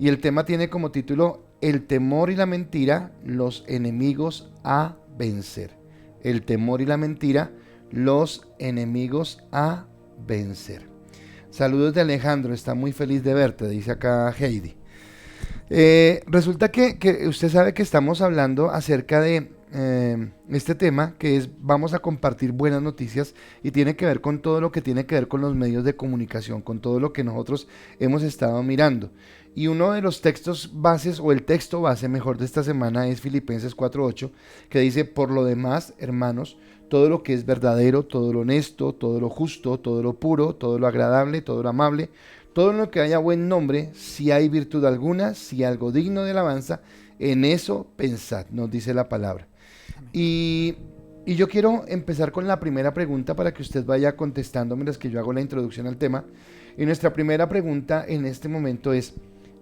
Y el tema tiene como título El temor y la mentira, los enemigos a vencer. El temor y la mentira, los enemigos a vencer. Saludos de Alejandro, está muy feliz de verte, dice acá Heidi. Resulta que usted sabe que estamos hablando acerca de este tema, que es vamos a compartir buenas noticias y tiene que ver con todo lo que tiene que ver con los medios de comunicación, con todo lo que nosotros hemos estado mirando. Y uno de los textos bases, o el texto base mejor de esta semana, es Filipenses 4:8, que dice: por lo demás, hermanos, todo lo que es verdadero, todo lo honesto, todo lo justo, todo lo puro, todo lo agradable, todo lo amable, todo lo que haya buen nombre, si hay virtud alguna, si algo digno de alabanza, en eso pensad, nos dice la palabra. Y, y yo quiero empezar con la primera pregunta para que usted vaya contestando mientras que yo hago la introducción al tema. Y nuestra primera pregunta en este momento es: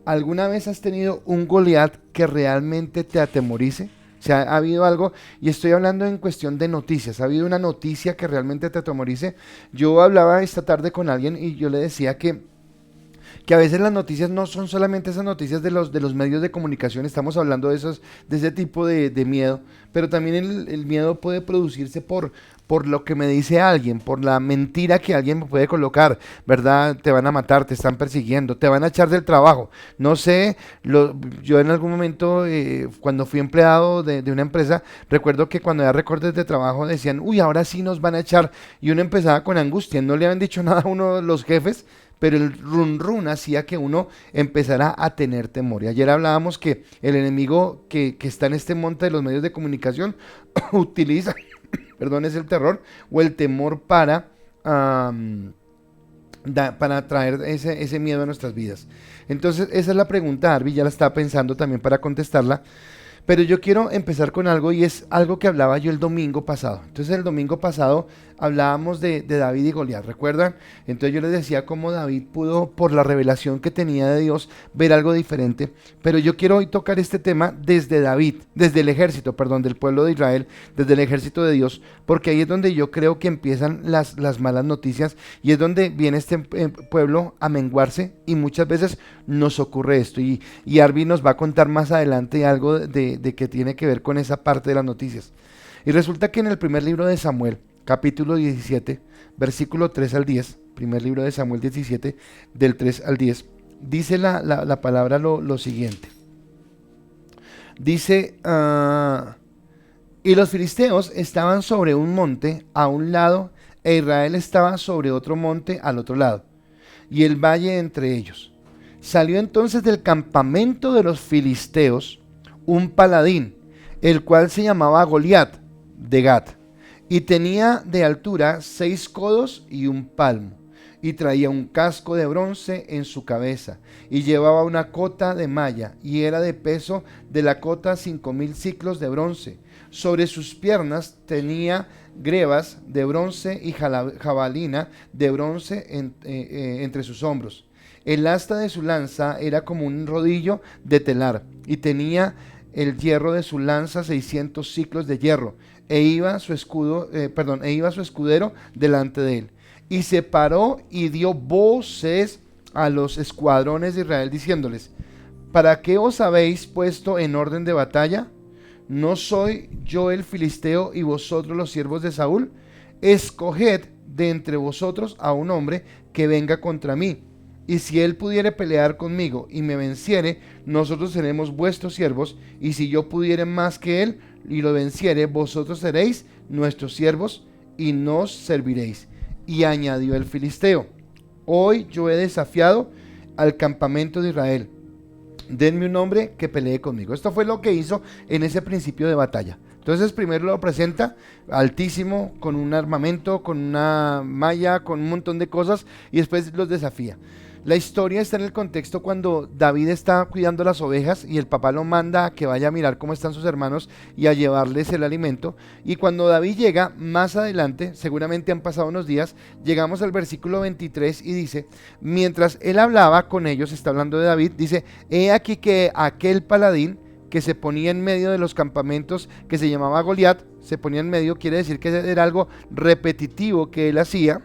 ¿alguna vez has tenido un Goliat que realmente te atemorice? O sea, ha habido algo, y estoy hablando en cuestión de noticias, ha habido una noticia que realmente te atemorice. Yo hablaba esta tarde con alguien y yo le decía que a veces las noticias no son solamente esas noticias de los medios de comunicación, estamos hablando de ese tipo de miedo, pero también el miedo puede producirse por lo que me dice alguien, por la mentira que alguien me puede colocar, ¿verdad? Te van a matar, te están persiguiendo, te van a echar del trabajo. No sé, yo en algún momento, cuando fui empleado de una empresa, recuerdo que cuando había recortes de trabajo decían: uy, ahora sí nos van a echar, y uno empezaba con angustia, no le habían dicho nada a uno los jefes, pero el run run hacía que uno empezara a tener temor. Y ayer hablábamos que el enemigo que está en este monte de los medios de comunicación utiliza, perdón, es el terror o el temor para traer ese miedo a nuestras vidas. Entonces, esa es la pregunta, Arby, ya la estaba pensando también para contestarla. Pero yo quiero empezar con algo, y es algo que hablaba yo el domingo pasado. Entonces el domingo pasado hablábamos de David y Goliat, ¿recuerdan? Entonces yo les decía cómo David pudo, por la revelación que tenía de Dios, ver algo diferente. Pero yo quiero hoy tocar este tema desde David, desde el ejército, perdón, del pueblo de Israel, desde el ejército de Dios, porque ahí es donde yo creo que empiezan las malas noticias, y es donde viene este pueblo a menguarse, y muchas veces nos ocurre esto. Y Arby nos va a contar más adelante algo de que tiene que ver con esa parte de las noticias. Y resulta que en el primer libro de Samuel, capítulo 17, versículo 3 al 10, primer libro de Samuel 17, del 3 al 10, dice la palabra lo siguiente. Dice: y los filisteos estaban sobre un monte a un lado, e Israel estaba sobre otro monte al otro lado, y el valle entre ellos. Salió entonces del campamento de los filisteos un paladín, el cual se llamaba Goliat de Gat, y tenía de altura 6 codos y un palmo, y traía un casco de bronce en su cabeza, y llevaba una cota de malla, y era de peso de la cota 5000 siclos de bronce. Sobre sus piernas tenía grebas de bronce y jabalina de bronce entre sus hombros. El asta de su lanza era como un rodillo de telar, y tenía el hierro de su lanza 600 ciclos de hierro, e iba su escudero delante de él. Y se paró y dio voces a los escuadrones de Israel, diciéndoles: ¿para qué os habéis puesto en orden de batalla? ¿No soy yo el filisteo y vosotros los siervos de Saúl? Escoged de entre vosotros a un hombre que venga contra mí, y si él pudiere pelear conmigo y me venciere, nosotros seremos vuestros siervos, y si yo pudiere más que él y lo venciere, vosotros seréis nuestros siervos y nos serviréis. Y añadió el filisteo: hoy yo he desafiado al campamento de Israel, denme un hombre que pelee conmigo. Esto fue lo que hizo en ese principio de batalla. Entonces primero lo presenta altísimo, con un armamento, con una malla, con un montón de cosas, y después los desafía. La historia está en el contexto cuando David está cuidando las ovejas y el papá lo manda a que vaya a mirar cómo están sus hermanos y a llevarles el alimento. Y cuando David llega más adelante, seguramente han pasado unos días, llegamos al versículo 23 y dice: mientras él hablaba con ellos, está hablando de David, dice: he aquí que aquel paladín que se ponía en medio de los campamentos, que se llamaba Goliat, se ponía en medio, quiere decir que era algo repetitivo que él hacía.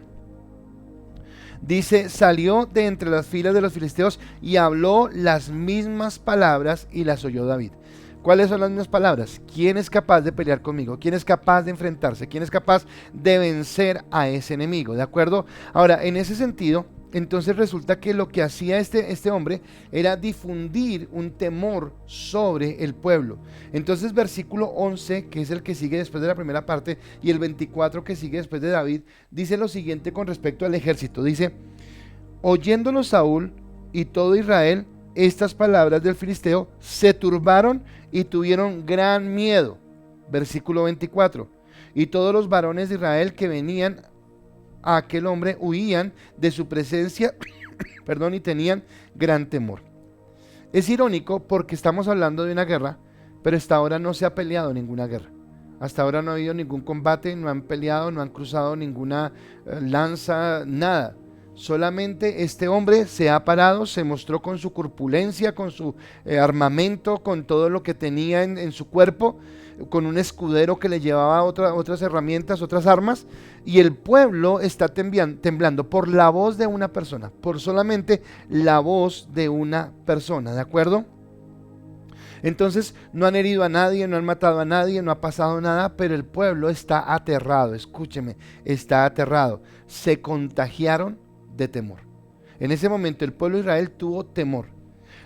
Dice, salió de entre las filas de los filisteos y habló las mismas palabras y las oyó David. ¿Cuáles son las mismas palabras? ¿Quién es capaz de pelear conmigo? ¿Quién es capaz de enfrentarse? ¿Quién es capaz de vencer a ese enemigo? ¿De acuerdo? Ahora, en ese sentido, entonces resulta que lo que hacía este hombre era difundir un temor sobre el pueblo. Entonces versículo 11, que es el que sigue después de la primera parte, y el 24 que sigue después de David, dice lo siguiente con respecto al ejército. Dice, oyéndolo Saúl y todo Israel, estas palabras del filisteo, se turbaron y tuvieron gran miedo. Versículo 24. Y todos los varones de Israel que venían a aquel hombre huían de su presencia perdón, y tenían gran temor. Es irónico porque estamos hablando de una guerra, pero hasta ahora no se ha peleado ninguna guerra. Hasta ahora no ha habido ningún combate, no han peleado, no han cruzado ninguna lanza, nada. Solamente este hombre se ha parado, se mostró con su corpulencia, con su armamento, con todo lo que tenía en su cuerpo, con un escudero que le llevaba otras herramientas, otras armas, y el pueblo está temblando por la voz de una persona, por solamente la voz de una persona, ¿de acuerdo? Entonces no han herido a nadie, no han matado a nadie, no ha pasado nada, pero el pueblo está aterrado, escúcheme, está aterrado. Se contagiaron de temor. En ese momento el pueblo de Israel tuvo temor.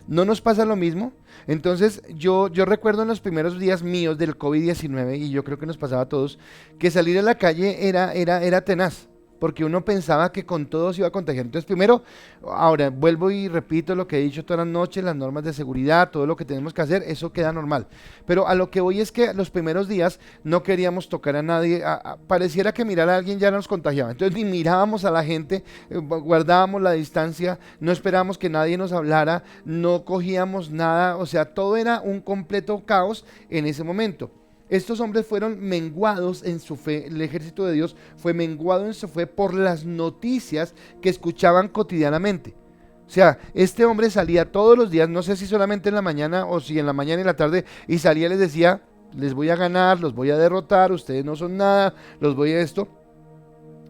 ¿No nos pasa lo mismo? Entonces yo recuerdo en los primeros días míos del COVID-19, y yo creo que nos pasaba a todos, que salir a la calle era tenaz, porque uno pensaba que con todo se iba a contagiar. Entonces primero, ahora vuelvo y repito lo que he dicho todas las noches, las normas de seguridad, todo lo que tenemos que hacer, eso queda normal. Pero a lo que voy es que los primeros días no queríamos tocar a nadie, pareciera que mirar a alguien ya nos contagiaba. Entonces ni mirábamos a la gente, guardábamos la distancia, no esperábamos que nadie nos hablara, no cogíamos nada, o sea, todo era un completo caos en ese momento. Estos hombres fueron menguados en su fe, el ejército de Dios fue menguado en su fe por las noticias que escuchaban cotidianamente. O sea, este hombre salía todos los días, no sé si solamente en la mañana o si en la mañana y la tarde, y salía y les decía, les voy a ganar, los voy a derrotar, ustedes no son nada, los voy a esto.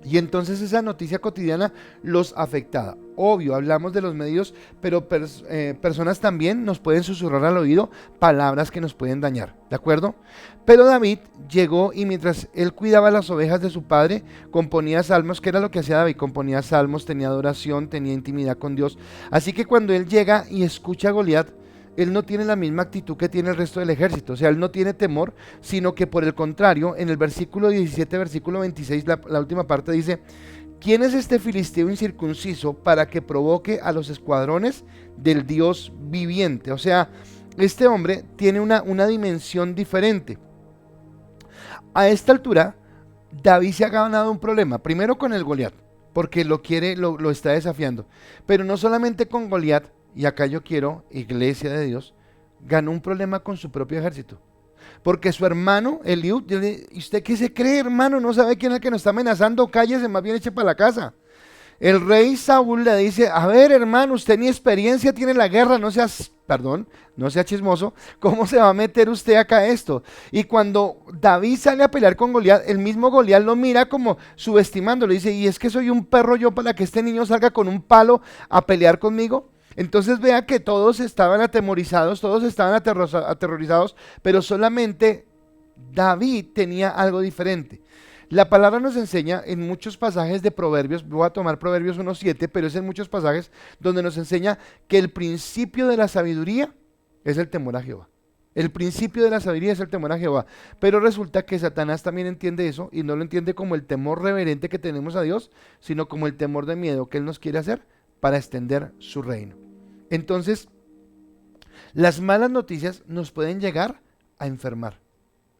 Y entonces esa noticia cotidiana los afectaba. Obvio, hablamos de los medios, pero personas también nos pueden susurrar al oído palabras que nos pueden dañar, ¿de acuerdo? Pero David llegó y mientras él cuidaba las ovejas de su padre, componía salmos. ¿Qué era lo que hacía David? Componía salmos, tenía adoración, tenía intimidad con Dios. Así que cuando él llega y escucha a Goliat, él no tiene la misma actitud que tiene el resto del ejército, o sea, él no tiene temor, sino que por el contrario, en el versículo 17, versículo 26, la última parte dice, ¿quién es este filisteo incircunciso para que provoque a los escuadrones del Dios viviente? O sea, este hombre tiene una dimensión diferente. A esta altura, David se ha ganado un problema, primero con el Goliat, porque lo está desafiando, pero no solamente con Goliat. Y acá yo quiero, iglesia de Dios, ganó un problema con su propio ejército. Porque su hermano, Eliud, ¿y usted qué se cree, hermano? ¿No sabe quién es el que nos está amenazando? Cállese, más bien eche para la casa. El rey Saúl le dice, a ver, hermano, usted ni experiencia tiene en la guerra, no sea chismoso, ¿cómo se va a meter usted acá a esto? Y cuando David sale a pelear con Goliat, el mismo Goliat lo mira como subestimándolo, dice, ¿y es que soy un perro yo para que este niño salga con un palo a pelear conmigo? Entonces vea que todos estaban atemorizados, todos estaban aterrorizados, pero solamente David tenía algo diferente. La palabra nos enseña en muchos pasajes de Proverbios, voy a tomar Proverbios 1:7, pero es en muchos pasajes donde nos enseña que el principio de la sabiduría es el temor a Jehová. El principio de la sabiduría es el temor a Jehová. Pero resulta que Satanás también entiende eso y no lo entiende como el temor reverente que tenemos a Dios, sino como el temor de miedo que Él nos quiere hacer para extender su reino. Entonces, las malas noticias nos pueden llegar a enfermar.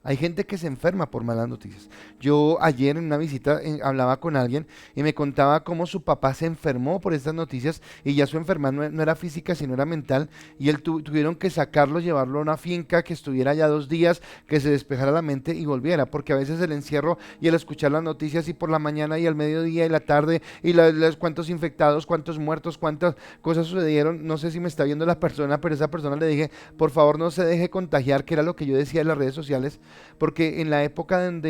Hay gente que se enferma por malas noticias. Yo ayer en una visita hablaba con alguien y me contaba cómo su papá se enfermó por estas noticias y ya su enfermedad no era física sino era mental y él tuvieron que sacarlo, llevarlo a una finca que estuviera ya 2 días, que se despejara la mente y volviera, porque a veces el encierro y el escuchar las noticias y por la mañana y al mediodía y la tarde y cuántos infectados, cuántos muertos, cuántas cosas sucedieron, no sé si me está viendo la persona, pero esa persona le dije, por favor no se deje contagiar, que era lo que yo decía en las redes sociales, porque en la época ¿en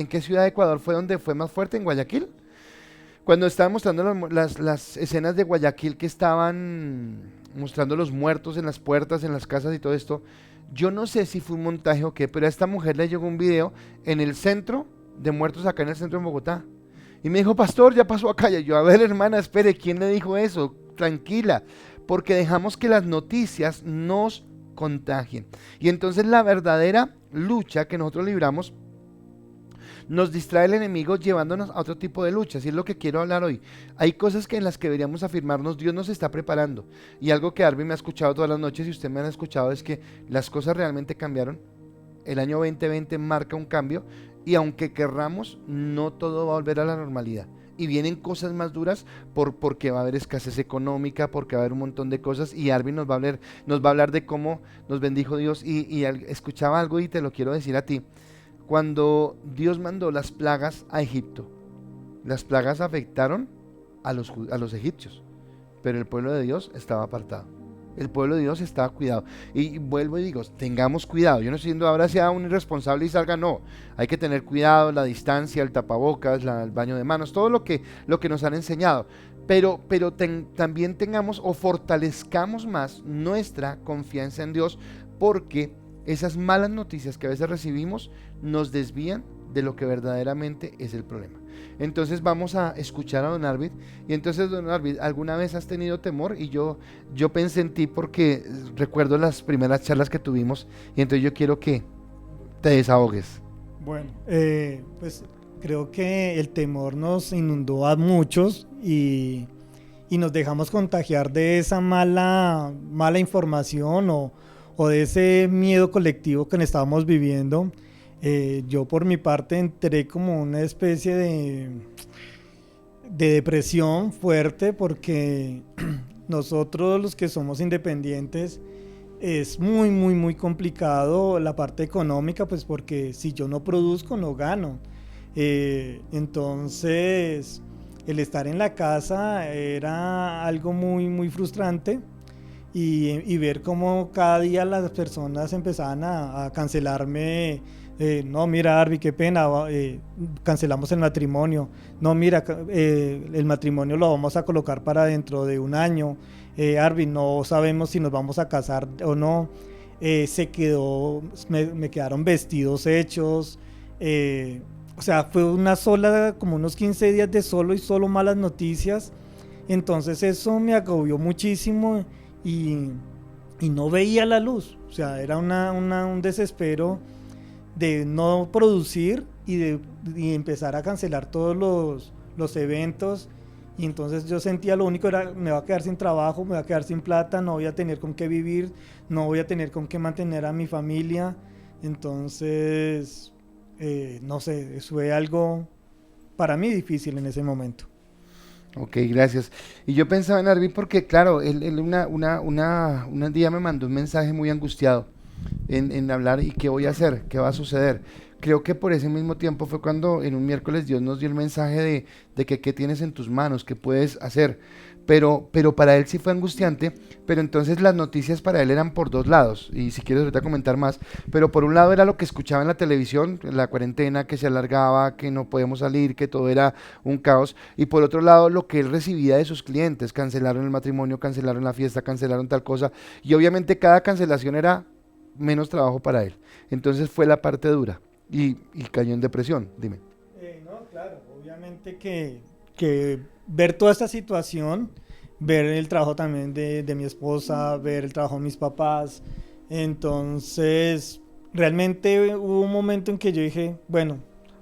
qué ciudad de Ecuador fue donde fue más fuerte? ¿En Guayaquil? Cuando estaban mostrando las escenas de Guayaquil que estaban mostrando los muertos en las puertas, en las casas y todo esto, yo no sé si fue un montaje o qué, pero a esta mujer le llegó un video en el centro de muertos acá en el centro de Bogotá. Y me dijo, pastor, ya pasó acá. Y yo, a ver, hermana, espere, ¿quién le dijo eso? Tranquila, porque dejamos que las noticias nos contagien. Y entonces la verdadera lucha que nosotros libramos nos distrae el enemigo llevándonos a otro tipo de luchas, y es lo que quiero hablar hoy. Hay cosas que en las que deberíamos afirmarnos, Dios nos está preparando. Y algo que Arby me ha escuchado todas las noches y usted me ha escuchado es que las cosas realmente cambiaron. El año 2020 marca un cambio y aunque querramos, no todo va a volver a la normalidad. Y vienen cosas más duras porque va a haber escasez económica, porque va a haber un montón de cosas. Y Arby nos va a hablar de cómo nos bendijo Dios. Escuchaba algo y te lo quiero decir a ti. Cuando Dios mandó las plagas a Egipto, las plagas afectaron a los egipcios, pero el pueblo de Dios estaba apartado. El pueblo de Dios estaba cuidado. Y vuelvo y digo, tengamos cuidado. Yo no estoy diciendo ahora sea un irresponsable y salga, no. Hay que tener cuidado, la distancia, el tapabocas, el baño de manos, todo lo que nos han enseñado. Pero también tengamos o fortalezcamos más nuestra confianza en Dios, porque esas malas noticias que a veces recibimos nos desvían de lo que verdaderamente es el problema. Entonces vamos a escuchar a don Arvid. Y entonces, don Arvid, ¿alguna vez has tenido temor? Y yo pensé en ti porque recuerdo las primeras charlas que tuvimos, y entonces yo quiero que te desahogues. Bueno, pues creo que el temor nos inundó a muchos y nos dejamos contagiar de esa mala información o de ese miedo colectivo que estábamos viviendo. Yo por mi parte entré como una especie de depresión fuerte porque nosotros los que somos independientes es muy muy muy complicado la parte económica, pues porque si yo no produzco no gano. Entonces el estar en la casa era algo muy muy frustrante y ver cómo cada día las personas empezaban a cancelarme. No, mira, Arby, qué pena, cancelamos el matrimonio. No, mira, el matrimonio lo vamos a colocar para dentro de un año. Arby, no sabemos si nos vamos a casar o no. Me quedaron vestidos hechos. O sea, fue como unos 15 días de solo y solo malas noticias. Entonces eso me agobió muchísimo y no veía la luz. O sea, era un desespero de no producir y empezar a cancelar todos los eventos. Y entonces yo sentía lo único era, me va a quedar sin trabajo, me va a quedar sin plata, no voy a tener con qué vivir, no voy a tener con qué mantener a mi familia. Entonces, no sé, fue algo para mí difícil en ese momento. Ok, gracias. Y yo pensaba en Arby porque, claro, él un día me mandó un mensaje muy angustiado en hablar y qué voy a hacer, qué va a suceder. Creo que por ese mismo tiempo fue cuando en un miércoles Dios nos dio el mensaje de que qué tienes en tus manos, qué puedes hacer. Pero para él sí fue angustiante, pero entonces las noticias para él eran por dos lados, y si quieres ahorita comentar más, pero por un lado era lo que escuchaba en la televisión, la cuarentena que se alargaba, que no podíamos salir, que todo era un caos, y por otro lado lo que él recibía de sus clientes, cancelaron el matrimonio, cancelaron la fiesta, cancelaron tal cosa, y obviamente cada cancelación era menos trabajo para él. Entonces fue la parte dura y cayó en depresión, dime. No, claro, obviamente que ver toda esta situación, ver el trabajo también de mi esposa, ver el trabajo de mis papás, entonces realmente hubo un momento en que yo dije, bueno,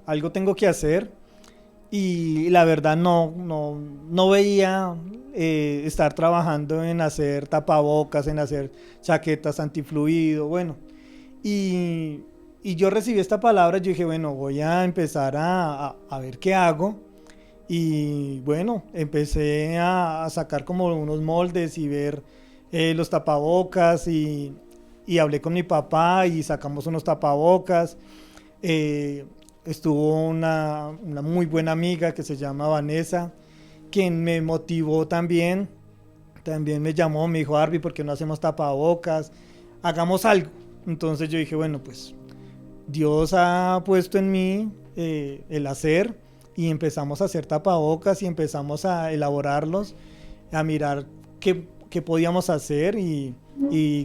algo tengo que hacer y la verdad no veía estar trabajando en hacer tapabocas, en hacer chaquetas antifluido, bueno, y, y yo recibí esta palabra, yo dije, bueno, voy a empezar a ver qué hago. Y bueno, empecé a sacar como unos moldes y ver los tapabocas y hablé con mi papá y sacamos unos tapabocas. Eh, Estuvo una muy buena amiga que se llama Vanessa, quien me motivó también. También me llamó, me dijo, Arby, ¿por qué no hacemos tapabocas? Hagamos algo. Entonces yo dije, bueno, pues Dios ha puesto en mí el hacer. y empezamos a hacer tapabocas y empezamos a elaborarlos, a mirar qué podíamos hacer y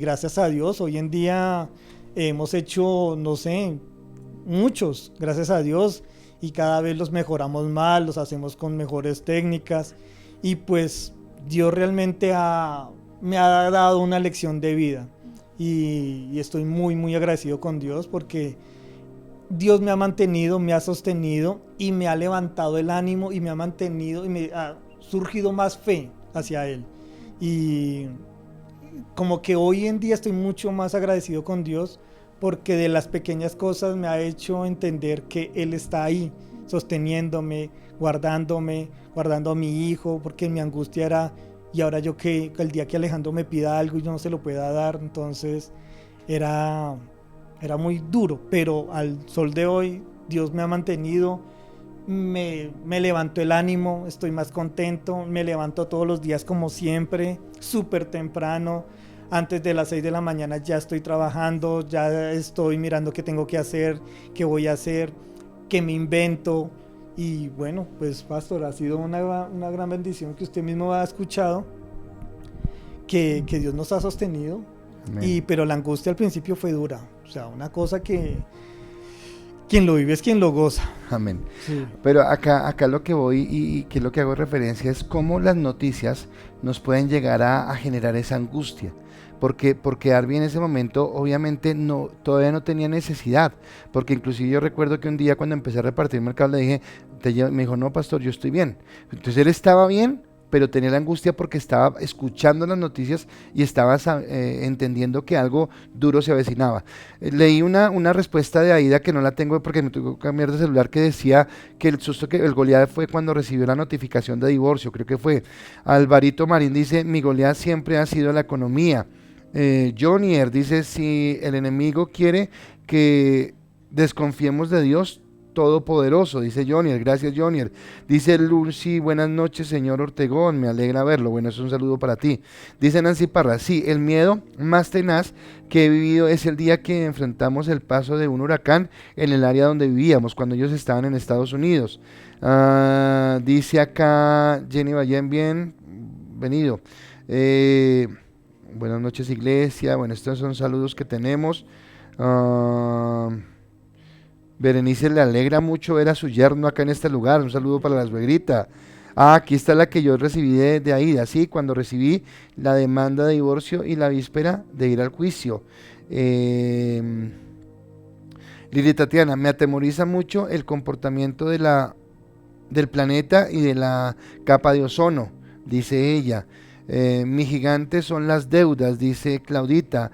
gracias a Dios hoy en día hemos hecho, no sé, muchos, gracias a Dios, y cada vez los mejoramos más, los hacemos con mejores técnicas y pues Dios realmente me ha dado una lección de vida y estoy muy muy agradecido con Dios porque Dios me ha mantenido, me ha sostenido y me ha levantado el ánimo y me ha mantenido y me ha surgido más fe hacia Él. Y como que hoy en día estoy mucho más agradecido con Dios porque de las pequeñas cosas me ha hecho entender que Él está ahí, sosteniéndome, guardando a mi hijo, porque mi angustia era, y ahora yo que el día que Alejandro me pida algo y yo no se lo pueda dar, entonces era muy duro, pero al sol de hoy Dios me ha mantenido, me levantó el ánimo, estoy más contento, me levanto todos los días como siempre, súper temprano, antes de las 6 de la mañana ya estoy trabajando, ya estoy mirando qué tengo que hacer, qué voy a hacer, qué me invento. Y bueno, pues pastor, ha sido una gran bendición que usted mismo ha escuchado, que Dios nos ha sostenido. Pero la angustia al principio fue dura, o sea, una cosa que quien lo vive es quien lo goza. Amén. Sí. Pero acá lo que voy y que es lo que hago referencia es cómo las noticias nos pueden llegar a generar esa angustia. Porque Arby en ese momento obviamente todavía no tenía necesidad, porque inclusive yo recuerdo que un día cuando empecé a repartir mercado le dije, me dijo, no pastor, yo estoy bien. Entonces él estaba bien, pero tenía la angustia porque estaba escuchando las noticias y estaba entendiendo que algo duro se avecinaba. Leí una respuesta de Aida que no la tengo porque me tuve que cambiar de celular, que decía que el susto que el Goliat fue cuando recibió la notificación de divorcio, creo que fue. Alvarito Marín dice, mi Goliat siempre ha sido la economía. Jonier dice, si el enemigo quiere que desconfiemos de Dios Todopoderoso, dice Jonier, gracias Jonier. Dice Lucy, buenas noches señor Ortegón, me alegra verlo, bueno, es un saludo para ti. Dice Nancy Parra, sí, el miedo más tenaz que he vivido es el día que enfrentamos el paso de un huracán en el área donde vivíamos, cuando ellos estaban en Estados Unidos. Dice acá Jenny Ballén, bienvenido. Buenas noches iglesia, bueno, estos son saludos que tenemos. Berenice le alegra mucho ver a su yerno acá en este lugar, un saludo para la suegrita. Aquí está la que yo recibí de Aida, sí, cuando recibí la demanda de divorcio y la víspera de ir al juicio. Lili Tatiana, me atemoriza mucho el comportamiento del planeta y de la capa de ozono, dice ella. Mi gigante son las deudas, dice Claudita.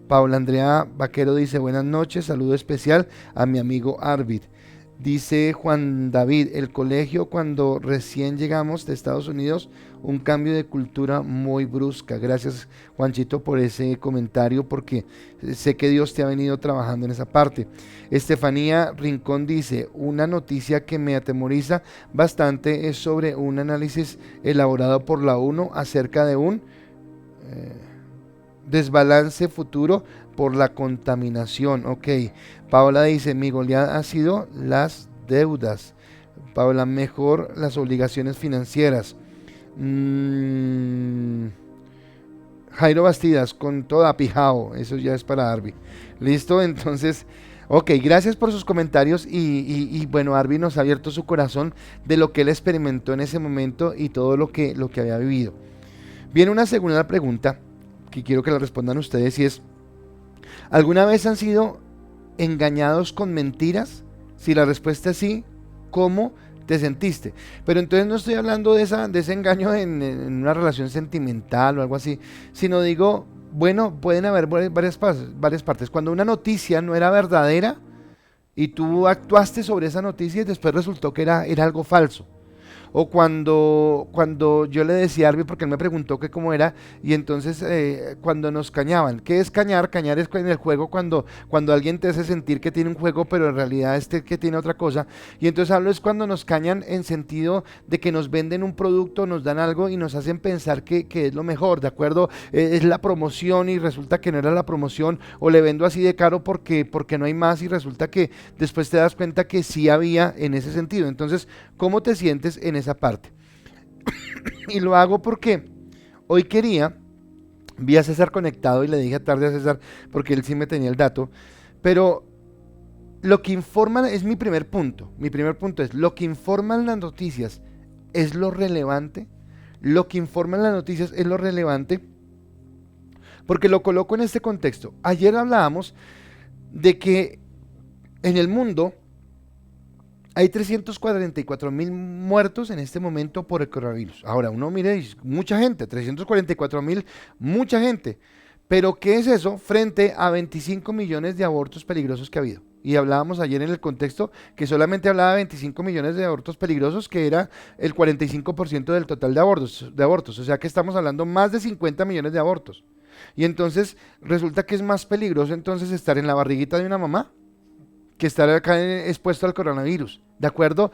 Paula Andrea Vaquero dice, buenas noches, saludo especial a mi amigo Arvid. Dice Juan David, el colegio cuando recién llegamos de Estados Unidos, un cambio de cultura muy brusca. Gracias Juanchito por ese comentario, porque sé que Dios te ha venido trabajando en esa parte. Estefanía Rincón dice, una noticia que me atemoriza bastante es sobre un análisis elaborado por la ONU acerca de un desbalance futuro por la contaminación. Ok, Paola dice, mi Goliat ha sido las deudas. Paola, mejor las obligaciones financieras. Jairo Bastidas, con toda pijao, eso ya es para Arby. Listo, entonces, ok, gracias por sus comentarios y bueno, Arby nos ha abierto su corazón de lo que él experimentó en ese momento y todo lo que había vivido. Viene una segunda pregunta que quiero que la respondan ustedes, y es, ¿alguna vez han sido engañados con mentiras? Si la respuesta es sí, ¿cómo te sentiste? Pero entonces no estoy hablando de ese engaño en una relación sentimental o algo así, sino digo, bueno, pueden haber varias partes. Cuando una noticia no era verdadera y tú actuaste sobre esa noticia y después resultó que era algo falso. O cuando yo le decía a Arby, porque él me preguntó que cómo era, y entonces cuando nos cañaban. ¿Qué es cañar? Cañar es en el juego cuando alguien te hace sentir que tiene un juego, pero en realidad que tiene otra cosa. Y entonces hablo es cuando nos cañan en sentido de que nos venden un producto, nos dan algo y nos hacen pensar que es lo mejor, ¿de acuerdo? Es la promoción y resulta que no era la promoción, o le vendo así de caro porque no hay más y resulta que después te das cuenta que sí había en ese sentido. Entonces, ¿cómo te sientes en esa parte? Y lo hago porque hoy vi a César conectado y le dije tarde a César porque él sí me tenía el dato, pero lo que informan es mi primer punto. Mi primer punto es, lo que informan las noticias es lo relevante. Lo que informan las noticias es lo relevante, porque lo coloco en este contexto. Ayer hablábamos de que en el mundo hay 344.000 muertos en este momento por el coronavirus. Ahora, uno mire, mucha gente, 344.000, mucha gente. Pero, ¿qué es eso frente a 25 millones de abortos peligrosos que ha habido? Y hablábamos ayer en el contexto que solamente hablaba de 25 millones de abortos peligrosos, que era el 45% del total de abortos. O sea que estamos hablando más de 50 millones de abortos. Y entonces resulta que es más peligroso entonces estar en la barriguita de una mamá que estar acá expuesto al coronavirus. ¿De acuerdo?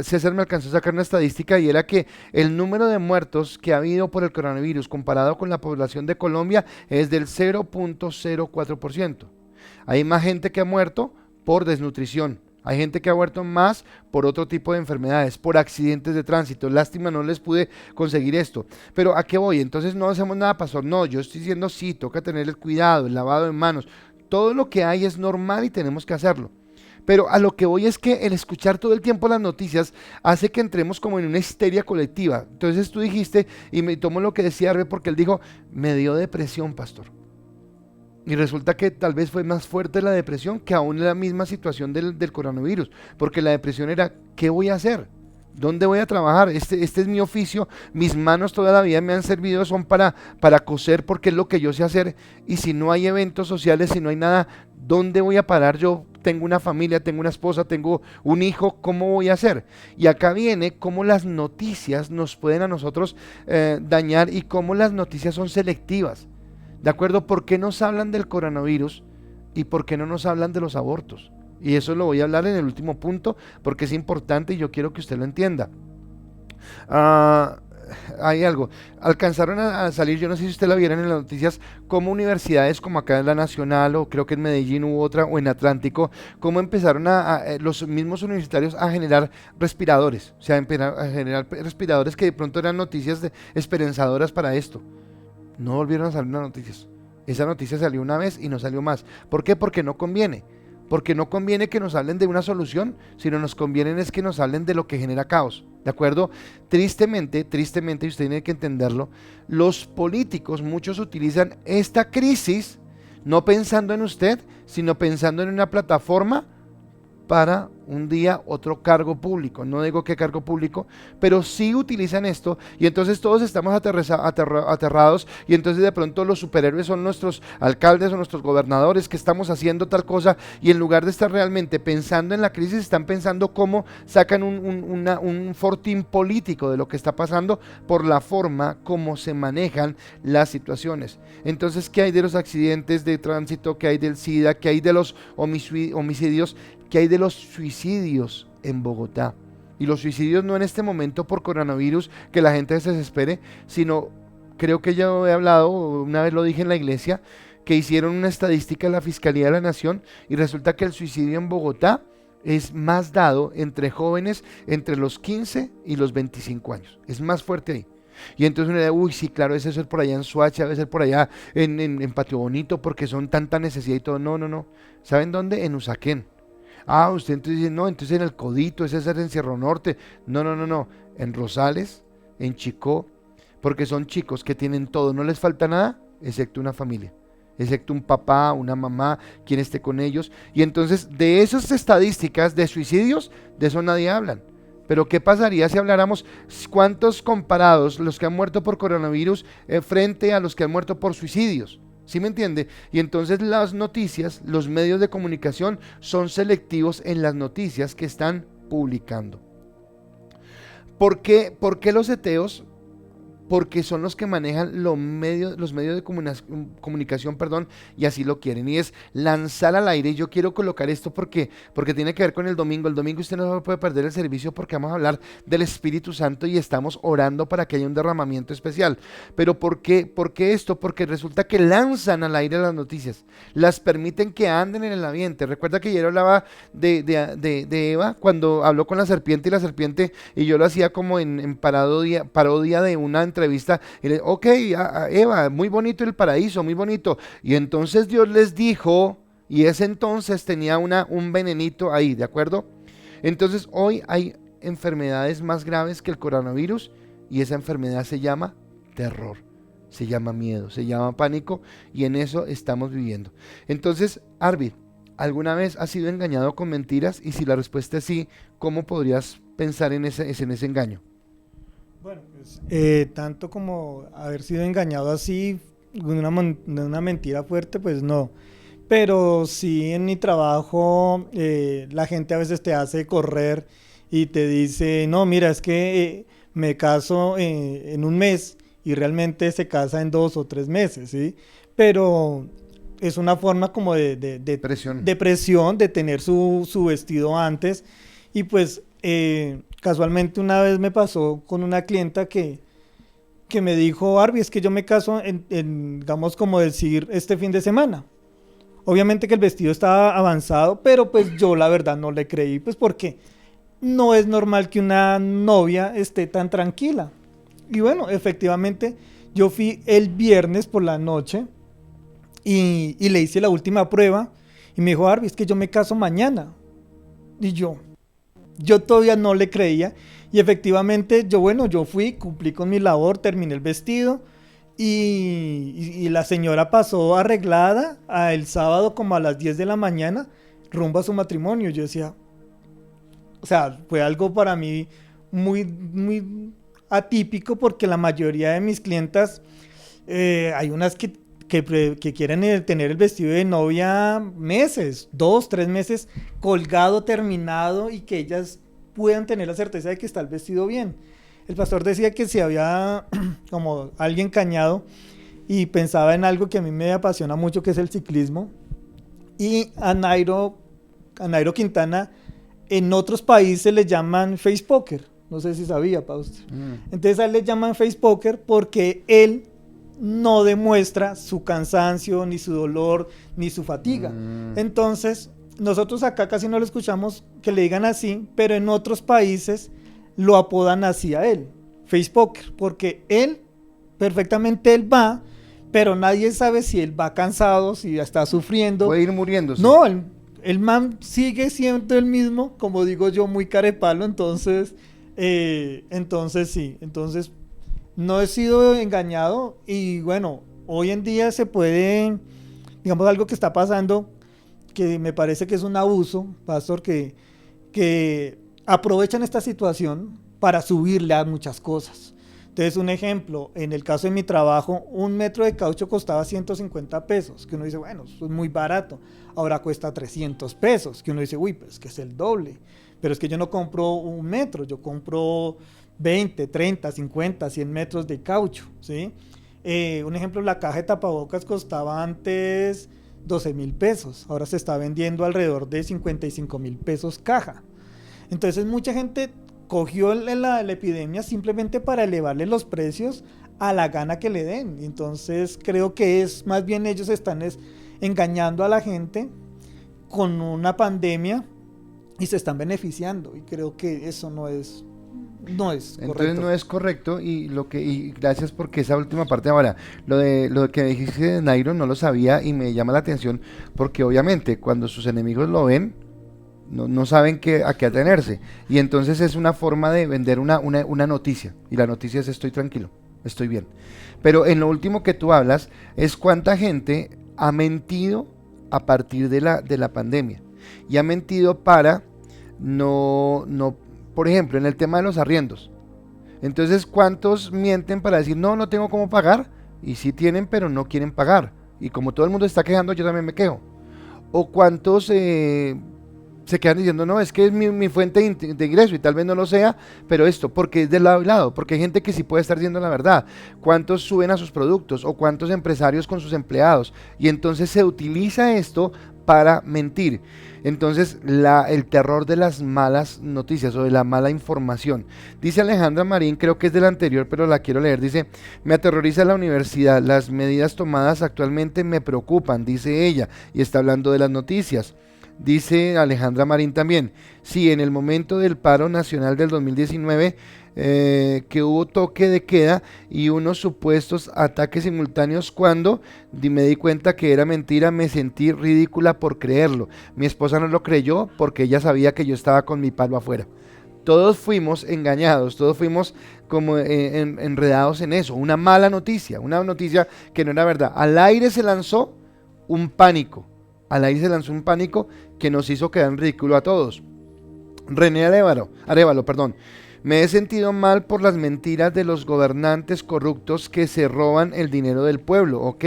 César me alcanzó a sacar una estadística y era que el número de muertos que ha habido por el coronavirus comparado con la población de Colombia es del 0.04%. Hay más gente que ha muerto por desnutrición. Hay gente que ha muerto más por otro tipo de enfermedades, por accidentes de tránsito. Lástima, no les pude conseguir esto. Pero ¿a qué voy? Entonces no hacemos nada, pastor. No, yo estoy diciendo sí, toca tener el cuidado, el lavado de manos. Todo lo que hay es normal y tenemos que hacerlo. Pero a lo que voy es que el escuchar todo el tiempo las noticias hace que entremos como en una histeria colectiva. Entonces tú dijiste, y me tomo lo que decía Arbe, porque él dijo, me dio depresión, pastor. Y resulta que tal vez fue más fuerte la depresión que aún la misma situación del coronavirus. Porque la depresión era, ¿qué voy a hacer? ¿Dónde voy a trabajar? Este es mi oficio, mis manos toda la vida me han servido, son para coser porque es lo que yo sé hacer. Y si no hay eventos sociales, si no hay nada, ¿dónde voy a parar? Yo tengo una familia, tengo una esposa, tengo un hijo, ¿cómo voy a hacer? Y acá viene cómo las noticias nos pueden a nosotros dañar y cómo las noticias son selectivas. ¿De acuerdo? ¿Por qué nos hablan del coronavirus y por qué no nos hablan de los abortos? Y eso lo voy a hablar en el último punto porque es importante y yo quiero que usted lo entienda. Hay algo, alcanzaron a salir, yo no sé si usted la vieron en las noticias, como universidades como acá en la Nacional o creo que en Medellín hubo otra o en Atlántico, cómo empezaron los mismos universitarios a generar respiradores, o sea, a generar respiradores que de pronto eran noticias esperanzadoras para esto. No volvieron a salir las noticias. Esa noticia salió una vez y no salió más. ¿Por qué? Porque no conviene. Porque no conviene que nos hablen de una solución, sino nos conviene es que nos hablen de lo que genera caos. ¿De acuerdo? Tristemente, y usted tiene que entenderlo, los políticos, muchos utilizan esta crisis no pensando en usted, sino pensando en una plataforma para un día otro cargo público. No digo qué cargo público, pero sí utilizan esto y entonces todos estamos aterrados y entonces de pronto los superhéroes son nuestros alcaldes o nuestros gobernadores que estamos haciendo tal cosa y en lugar de estar realmente pensando en la crisis están pensando cómo sacan un fortín político de lo que está pasando por la forma como se manejan las situaciones. Entonces, ¿qué hay de los accidentes de tránsito? ¿Qué hay del SIDA? ¿Qué hay de los homicidios? ¿Qué hay de los suicidios en Bogotá? Y los suicidios no en este momento por coronavirus, que la gente se desespere, sino, creo que ya he hablado, una vez lo dije en la iglesia, que hicieron una estadística en la Fiscalía de la Nación y resulta que el suicidio en Bogotá es más dado entre jóvenes entre los 15 y los 25 años. Es más fuerte ahí. Y entonces uno dice, uy, sí, claro, ese debe ser por allá en Soacha, debe ser por allá en Patio Bonito, porque son tanta necesidad y todo. No. ¿Saben dónde? En Usaquén. Usted entonces dice, no, entonces en el Codito, ese es en Cerro Norte. No. En Rosales, en Chicó, porque son chicos que tienen todo, no les falta nada, excepto una familia, excepto un papá, una mamá, quien esté con ellos. Y entonces de esas estadísticas de suicidios, de eso nadie hablan. Pero ¿qué pasaría si habláramos cuántos comparados los que han muerto por coronavirus frente a los que han muerto por suicidios? ¿Sí me entiende? Y entonces las noticias, los medios de comunicación son selectivos en las noticias que están publicando. por qué los seteos? Porque son los que manejan los medios de comunicación, perdón, y así lo quieren. Y es lanzar al aire. Y yo quiero colocar esto porque tiene que ver con el domingo. El domingo usted no puede perder el servicio porque vamos a hablar del Espíritu Santo y estamos orando para que haya un derramamiento especial. Pero por qué esto? Porque resulta que lanzan al aire las noticias, las permiten que anden en el ambiente. Recuerda que ayer hablaba de Eva cuando habló con la serpiente, y yo lo hacía como en parodia de una entrevista, y le, ok, Eva, muy bonito el paraíso, muy bonito, y entonces Dios les dijo, y ese entonces tenía un venenito ahí, ¿de acuerdo? Entonces hoy hay enfermedades más graves que el coronavirus, y esa enfermedad se llama terror, se llama miedo, se llama pánico, y en eso estamos viviendo. Entonces, Arvid, ¿alguna vez has sido engañado con mentiras? Y si la respuesta es sí, ¿cómo podrías pensar en ese engaño? Bueno, pues, tanto como haber sido engañado así, de una mentira fuerte, pues no. Pero sí en mi trabajo, la gente a veces te hace correr y te dice, no, mira, es que me caso en un mes y realmente se casa en 2 o 3 meses, ¿sí? Pero es una forma como Presión. de presión, de tener su vestido antes. Y pues casualmente una vez me pasó con una clienta que me dijo, Arby, es que yo me caso digamos como decir, este fin de semana. Obviamente que el vestido estaba avanzado, pero pues yo la verdad no le creí, pues porque no es normal que una novia esté tan tranquila. Y bueno, efectivamente, yo fui el viernes por la noche y le hice la última prueba y me dijo, Arby, es que yo me caso mañana. Y yo todavía no le creía y efectivamente yo fui, cumplí con mi labor, terminé el vestido y la señora pasó arreglada el sábado como a las 10 de la mañana rumbo a su matrimonio. Yo decía, o sea, fue algo para mí muy atípico porque la mayoría de mis clientas, hay unas que quieren tener el vestido de novia meses, 2, 3 meses colgado, terminado y que ellas puedan tener la certeza de que está el vestido bien. El pastor decía que si había como alguien cañado y pensaba en algo que a mí me apasiona mucho, que es el ciclismo, y a Nairo Quintana en otros países le llaman face poker. No sé si sabía, Pausto. Entonces a él le llaman face poker porque él no demuestra su cansancio, ni su dolor, ni su fatiga. Entonces, nosotros acá casi no lo escuchamos que le digan así, pero en otros países lo apodan así a él, face poker, porque perfectamente él va, pero nadie sabe si él va cansado, si ya está sufriendo. Puede ir muriéndose. No, el man sigue siendo el mismo, como digo yo, muy carepalo, entonces sí, entonces no he sido engañado y bueno, hoy en día se puede, digamos, algo que está pasando, que me parece que es un abuso, pastor, que aprovechan esta situación para subirle a muchas cosas. Entonces, un ejemplo, en el caso de mi trabajo, 1 metro de caucho costaba 150 pesos, que uno dice, bueno, eso es muy barato, ahora cuesta 300 pesos, que uno dice, uy, pues que es el doble, pero es que yo no compro 1 metro, yo compro 20, 30, 50, 100 metros de caucho, ¿sí? Un ejemplo, la caja de tapabocas costaba antes 12,000 pesos, ahora se está vendiendo alrededor de 55,000 pesos caja. Entonces mucha gente cogió la epidemia simplemente para elevarle los precios a la gana que le den. Entonces creo que es más bien ellos están engañando a la gente con una pandemia y se están beneficiando, y creo que eso no es correcto. Entonces no es correcto, y gracias porque esa última parte. Ahora, lo de que dijiste de Nairo no lo sabía y me llama la atención porque obviamente cuando sus enemigos lo ven no saben a qué atenerse, y entonces es una forma de vender una noticia, y la noticia es estoy tranquilo, estoy bien. Pero en lo último que tú hablas es cuánta gente ha mentido a partir de la pandemia, y ha mentido para no, por ejemplo, en el tema de los arriendos. Entonces, ¿cuántos mienten para decir no tengo cómo pagar? Y sí tienen, pero no quieren pagar, y como todo el mundo está quejando, yo también me quejo. O cuántos se quedan diciendo, no, es que es mi fuente de ingreso y tal vez no lo sea, pero esto, porque es de lado y lado, porque hay gente que sí puede estar diciendo la verdad. ¿Cuántos suben a sus productos o cuántos empresarios con sus empleados? Y entonces se utiliza esto para mentir. Entonces el terror de las malas noticias o de la mala información. Dice Alejandra Marín, creo que es del anterior, pero la quiero leer. Dice, me aterroriza la universidad, las medidas tomadas actualmente me preocupan, dice ella, y está hablando de las noticias. Dice Alejandra Marín también, sí, en el momento del paro nacional del 2019, que hubo toque de queda y unos supuestos ataques simultáneos, cuando me di cuenta que era mentira, me sentí ridícula por creerlo. Mi esposa no lo creyó porque ella sabía que yo estaba con mi palo afuera. Todos fuimos engañados, todos fuimos como enredados en eso, una mala noticia, una noticia que no era verdad. Al aire se lanzó un pánico. Al aire se lanzó un pánico que nos hizo quedar en ridículo a todos. René Arévalo, perdón. Me he sentido mal por las mentiras de los gobernantes corruptos que se roban el dinero del pueblo. Ok,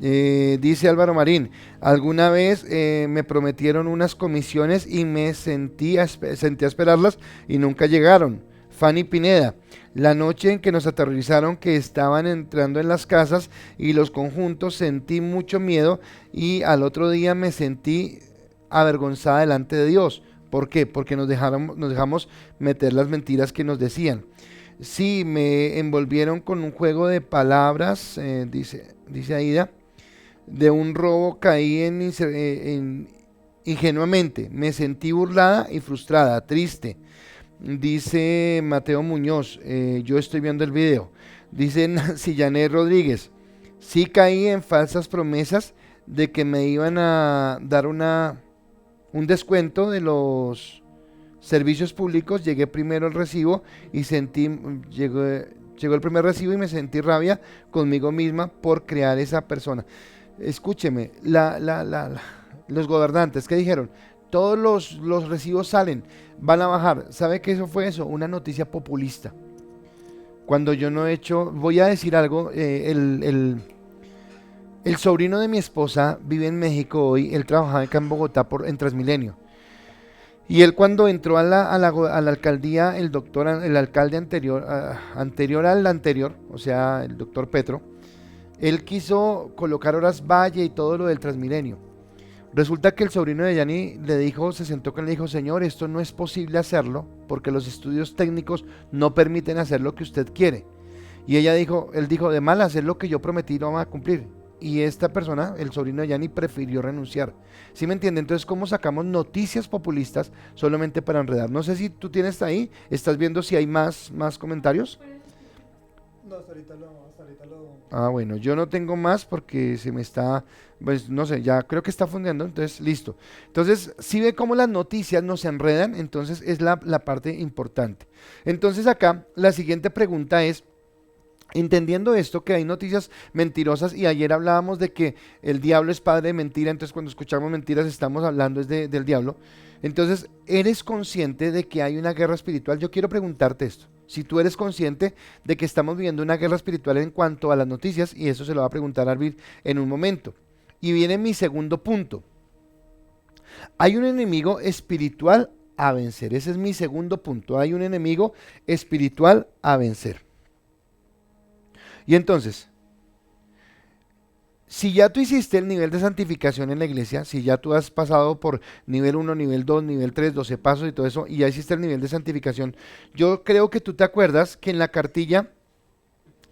dice Álvaro Marín, alguna vez me prometieron unas comisiones y me sentí a esperarlas y nunca llegaron. Fanny Pineda, la noche en que nos aterrorizaron que estaban entrando en las casas y los conjuntos, sentí mucho miedo y al otro día me sentí avergonzada delante de Dios. ¿Por qué? Porque nos dejamos meter las mentiras que nos decían. Sí, me envolvieron con un juego de palabras, dice Aida, de un robo caí ingenuamente, me sentí burlada y frustrada, triste. Dice Mateo Muñoz, yo estoy viendo el video. Dice Nancy Janet Rodríguez, sí caí en falsas promesas de que me iban a dar un descuento de los servicios públicos. Llegué primero el recibo y llegó el primer recibo y me sentí rabia conmigo misma por crear esa persona. Escúcheme, los gobernantes, ¿qué dijeron? Todos los recibos salen, van a bajar. ¿Sabe qué eso fue eso? Una noticia populista. Cuando yo no he hecho, voy a decir algo, el sobrino de mi esposa vive en México hoy, él trabajaba acá en Bogotá en Transmilenio. Y él, cuando entró a la alcaldía, el alcalde anterior al anterior, o sea, el doctor Petro, él quiso colocar horas valle y todo lo del Transmilenio. Resulta que el sobrino de Yani se sentó con él y le dijo, señor, esto no es posible hacerlo porque los estudios técnicos no permiten hacer lo que usted quiere. Y él dijo, de mal, hacer lo que yo prometí lo vamos a cumplir. Y esta persona, el sobrino de Yani, prefirió renunciar. ¿Sí me entiende? Entonces, ¿cómo sacamos noticias populistas solamente para enredar? No sé si tú tienes ahí, estás viendo si hay más comentarios. No, hasta ahorita lo... Ah, bueno, yo no tengo más porque se me está, pues no sé, ya creo que está fundiendo, entonces listo. Entonces, si ve cómo las noticias nos enredan, entonces es la parte importante. Entonces acá, la siguiente pregunta es, entendiendo esto, que hay noticias mentirosas, y ayer hablábamos de que el diablo es padre de mentira, entonces cuando escuchamos mentiras estamos hablando del diablo. Entonces, ¿eres consciente de que hay una guerra espiritual? Yo quiero preguntarte esto. Si tú eres consciente de que estamos viviendo una guerra espiritual en cuanto a las noticias, y eso se lo va a preguntar a Arvid en un momento. Y viene mi segundo punto. Hay un enemigo espiritual a vencer. Ese es mi segundo punto. Hay un enemigo espiritual a vencer. Y entonces, si ya tú hiciste el nivel de santificación en la iglesia, si ya tú has pasado por nivel 1, nivel 2, nivel 3, 12 pasos y todo eso, y ya hiciste el nivel de santificación, yo creo que tú te acuerdas que en la cartilla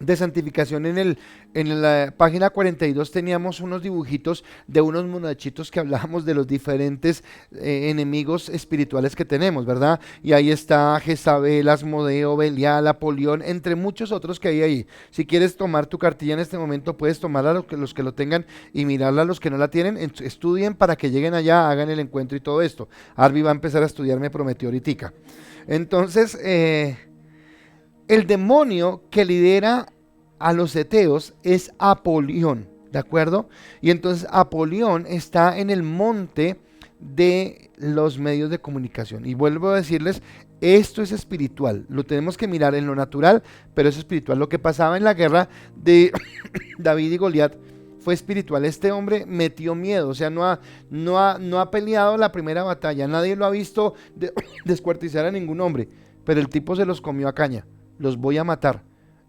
de santificación en la página 42 teníamos unos dibujitos de unos muchachitos que hablábamos de los diferentes enemigos espirituales que tenemos, ¿verdad? Y ahí está Jezabel, Asmodeo, Belial, Apolión, entre muchos otros que hay ahí. Si quieres tomar tu cartilla en este momento, puedes tomarla los que lo tengan y mirarla los que no la tienen. Estudien para que lleguen allá, hagan el encuentro y todo esto. Arby va a empezar a estudiar, me prometió ahorita. Entonces, el demonio que lidera a los heteos es Apolión, ¿de acuerdo? Y entonces Apolión está en el monte de los medios de comunicación. Y vuelvo a decirles, esto es espiritual, lo tenemos que mirar en lo natural, pero es espiritual. Lo que pasaba en la guerra de David y Goliat fue espiritual. Este hombre metió miedo, o sea, no ha peleado la primera batalla, nadie lo ha visto descuartizar a ningún hombre, pero el tipo se los comió a caña, los voy a matar,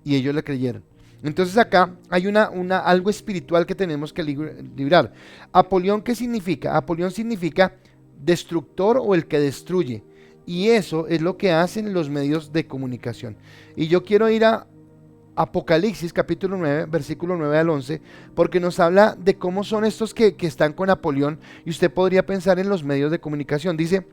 y ellos le creyeron. Entonces acá hay algo espiritual que tenemos que librar. Apolión, ¿qué significa? Apolión significa destructor o el que destruye, y eso es lo que hacen los medios de comunicación. Y yo quiero ir a Apocalipsis capítulo 9, versículo 9 al 11, porque nos habla de cómo son estos que están con Apolión, y usted podría pensar en los medios de comunicación. Dice: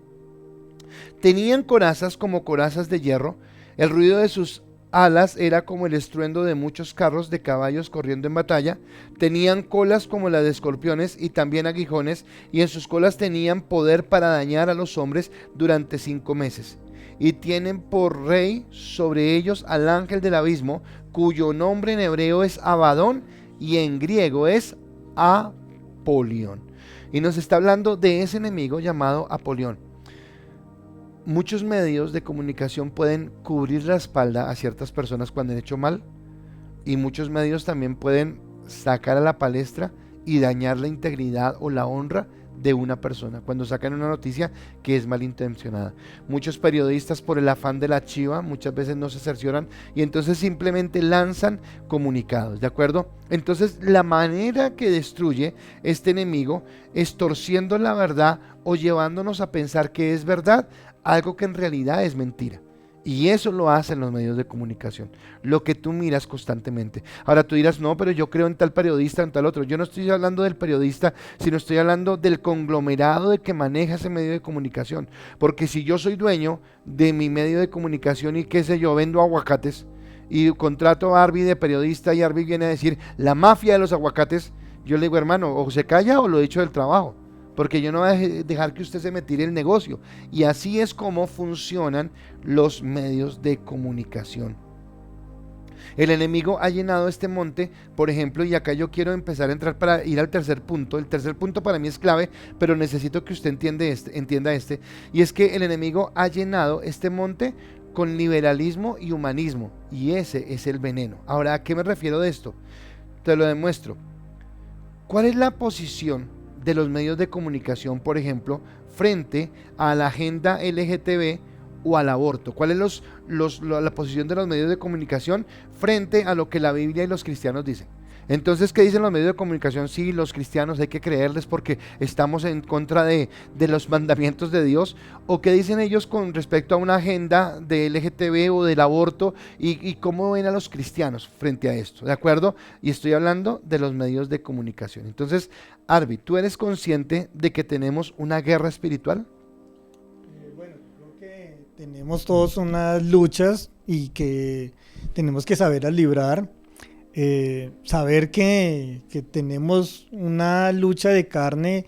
tenían corazas como corazas de hierro, el ruido de sus alas era como el estruendo de muchos carros de caballos corriendo en batalla, tenían colas como las de escorpiones y también aguijones, y en sus colas tenían poder para dañar a los hombres durante 5 meses. Y tienen por rey sobre ellos al ángel del abismo, cuyo nombre en hebreo es Abadón y en griego es Apolión. Y nos está hablando de ese enemigo llamado Apolión. Muchos medios de comunicación pueden cubrir la espalda a ciertas personas cuando han hecho mal, y muchos medios también pueden sacar a la palestra y dañar la integridad o la honra de una persona cuando sacan una noticia que es malintencionada. Muchos periodistas, por el afán de la chiva, muchas veces no se cercioran y entonces simplemente lanzan comunicados, ¿de acuerdo? Entonces la manera que destruye este enemigo es torciendo la verdad o llevándonos a pensar que es verdad algo que en realidad es mentira. Y eso lo hacen los medios de comunicación, lo que tú miras constantemente. Ahora tú dirás: no, pero yo creo en tal periodista, en tal otro. Yo no estoy hablando del periodista, sino estoy hablando del conglomerado de que maneja ese medio de comunicación. Porque si yo soy dueño de mi medio de comunicación y qué sé yo, vendo aguacates y contrato a Arby de periodista y Arby viene a decir la mafia de los aguacates, yo le digo: hermano, o se calla o lo he dicho del trabajo, porque yo no voy a dejar que usted se me tire el negocio. Y así es como funcionan los medios de comunicación. El enemigo ha llenado este monte, por ejemplo, y acá yo quiero empezar a entrar para ir al tercer punto. El tercer punto para mí es clave, pero necesito que usted entienda este, y es que el enemigo ha llenado este monte con liberalismo y humanismo, y ese es el veneno. Ahora, ¿a qué me refiero de esto? Te lo demuestro. ¿Cuál es la posición de los medios de comunicación, por ejemplo, frente a la agenda LGTB o al aborto? ¿Cuál es la posición de los medios de comunicación frente a lo que la Biblia y los cristianos dicen? Entonces, ¿qué dicen los medios de comunicación? Sí, los cristianos hay que creerles porque estamos en contra de los mandamientos de Dios. ¿O qué dicen ellos con respecto a una agenda de LGTB o del aborto? ¿Y cómo ven a los cristianos frente a esto? ¿De acuerdo? Y estoy hablando de los medios de comunicación. Entonces, Arby, ¿tú eres consciente de que tenemos una guerra espiritual? Bueno, creo que tenemos todos unas luchas y que tenemos que saber librar. Saber que tenemos una lucha de carne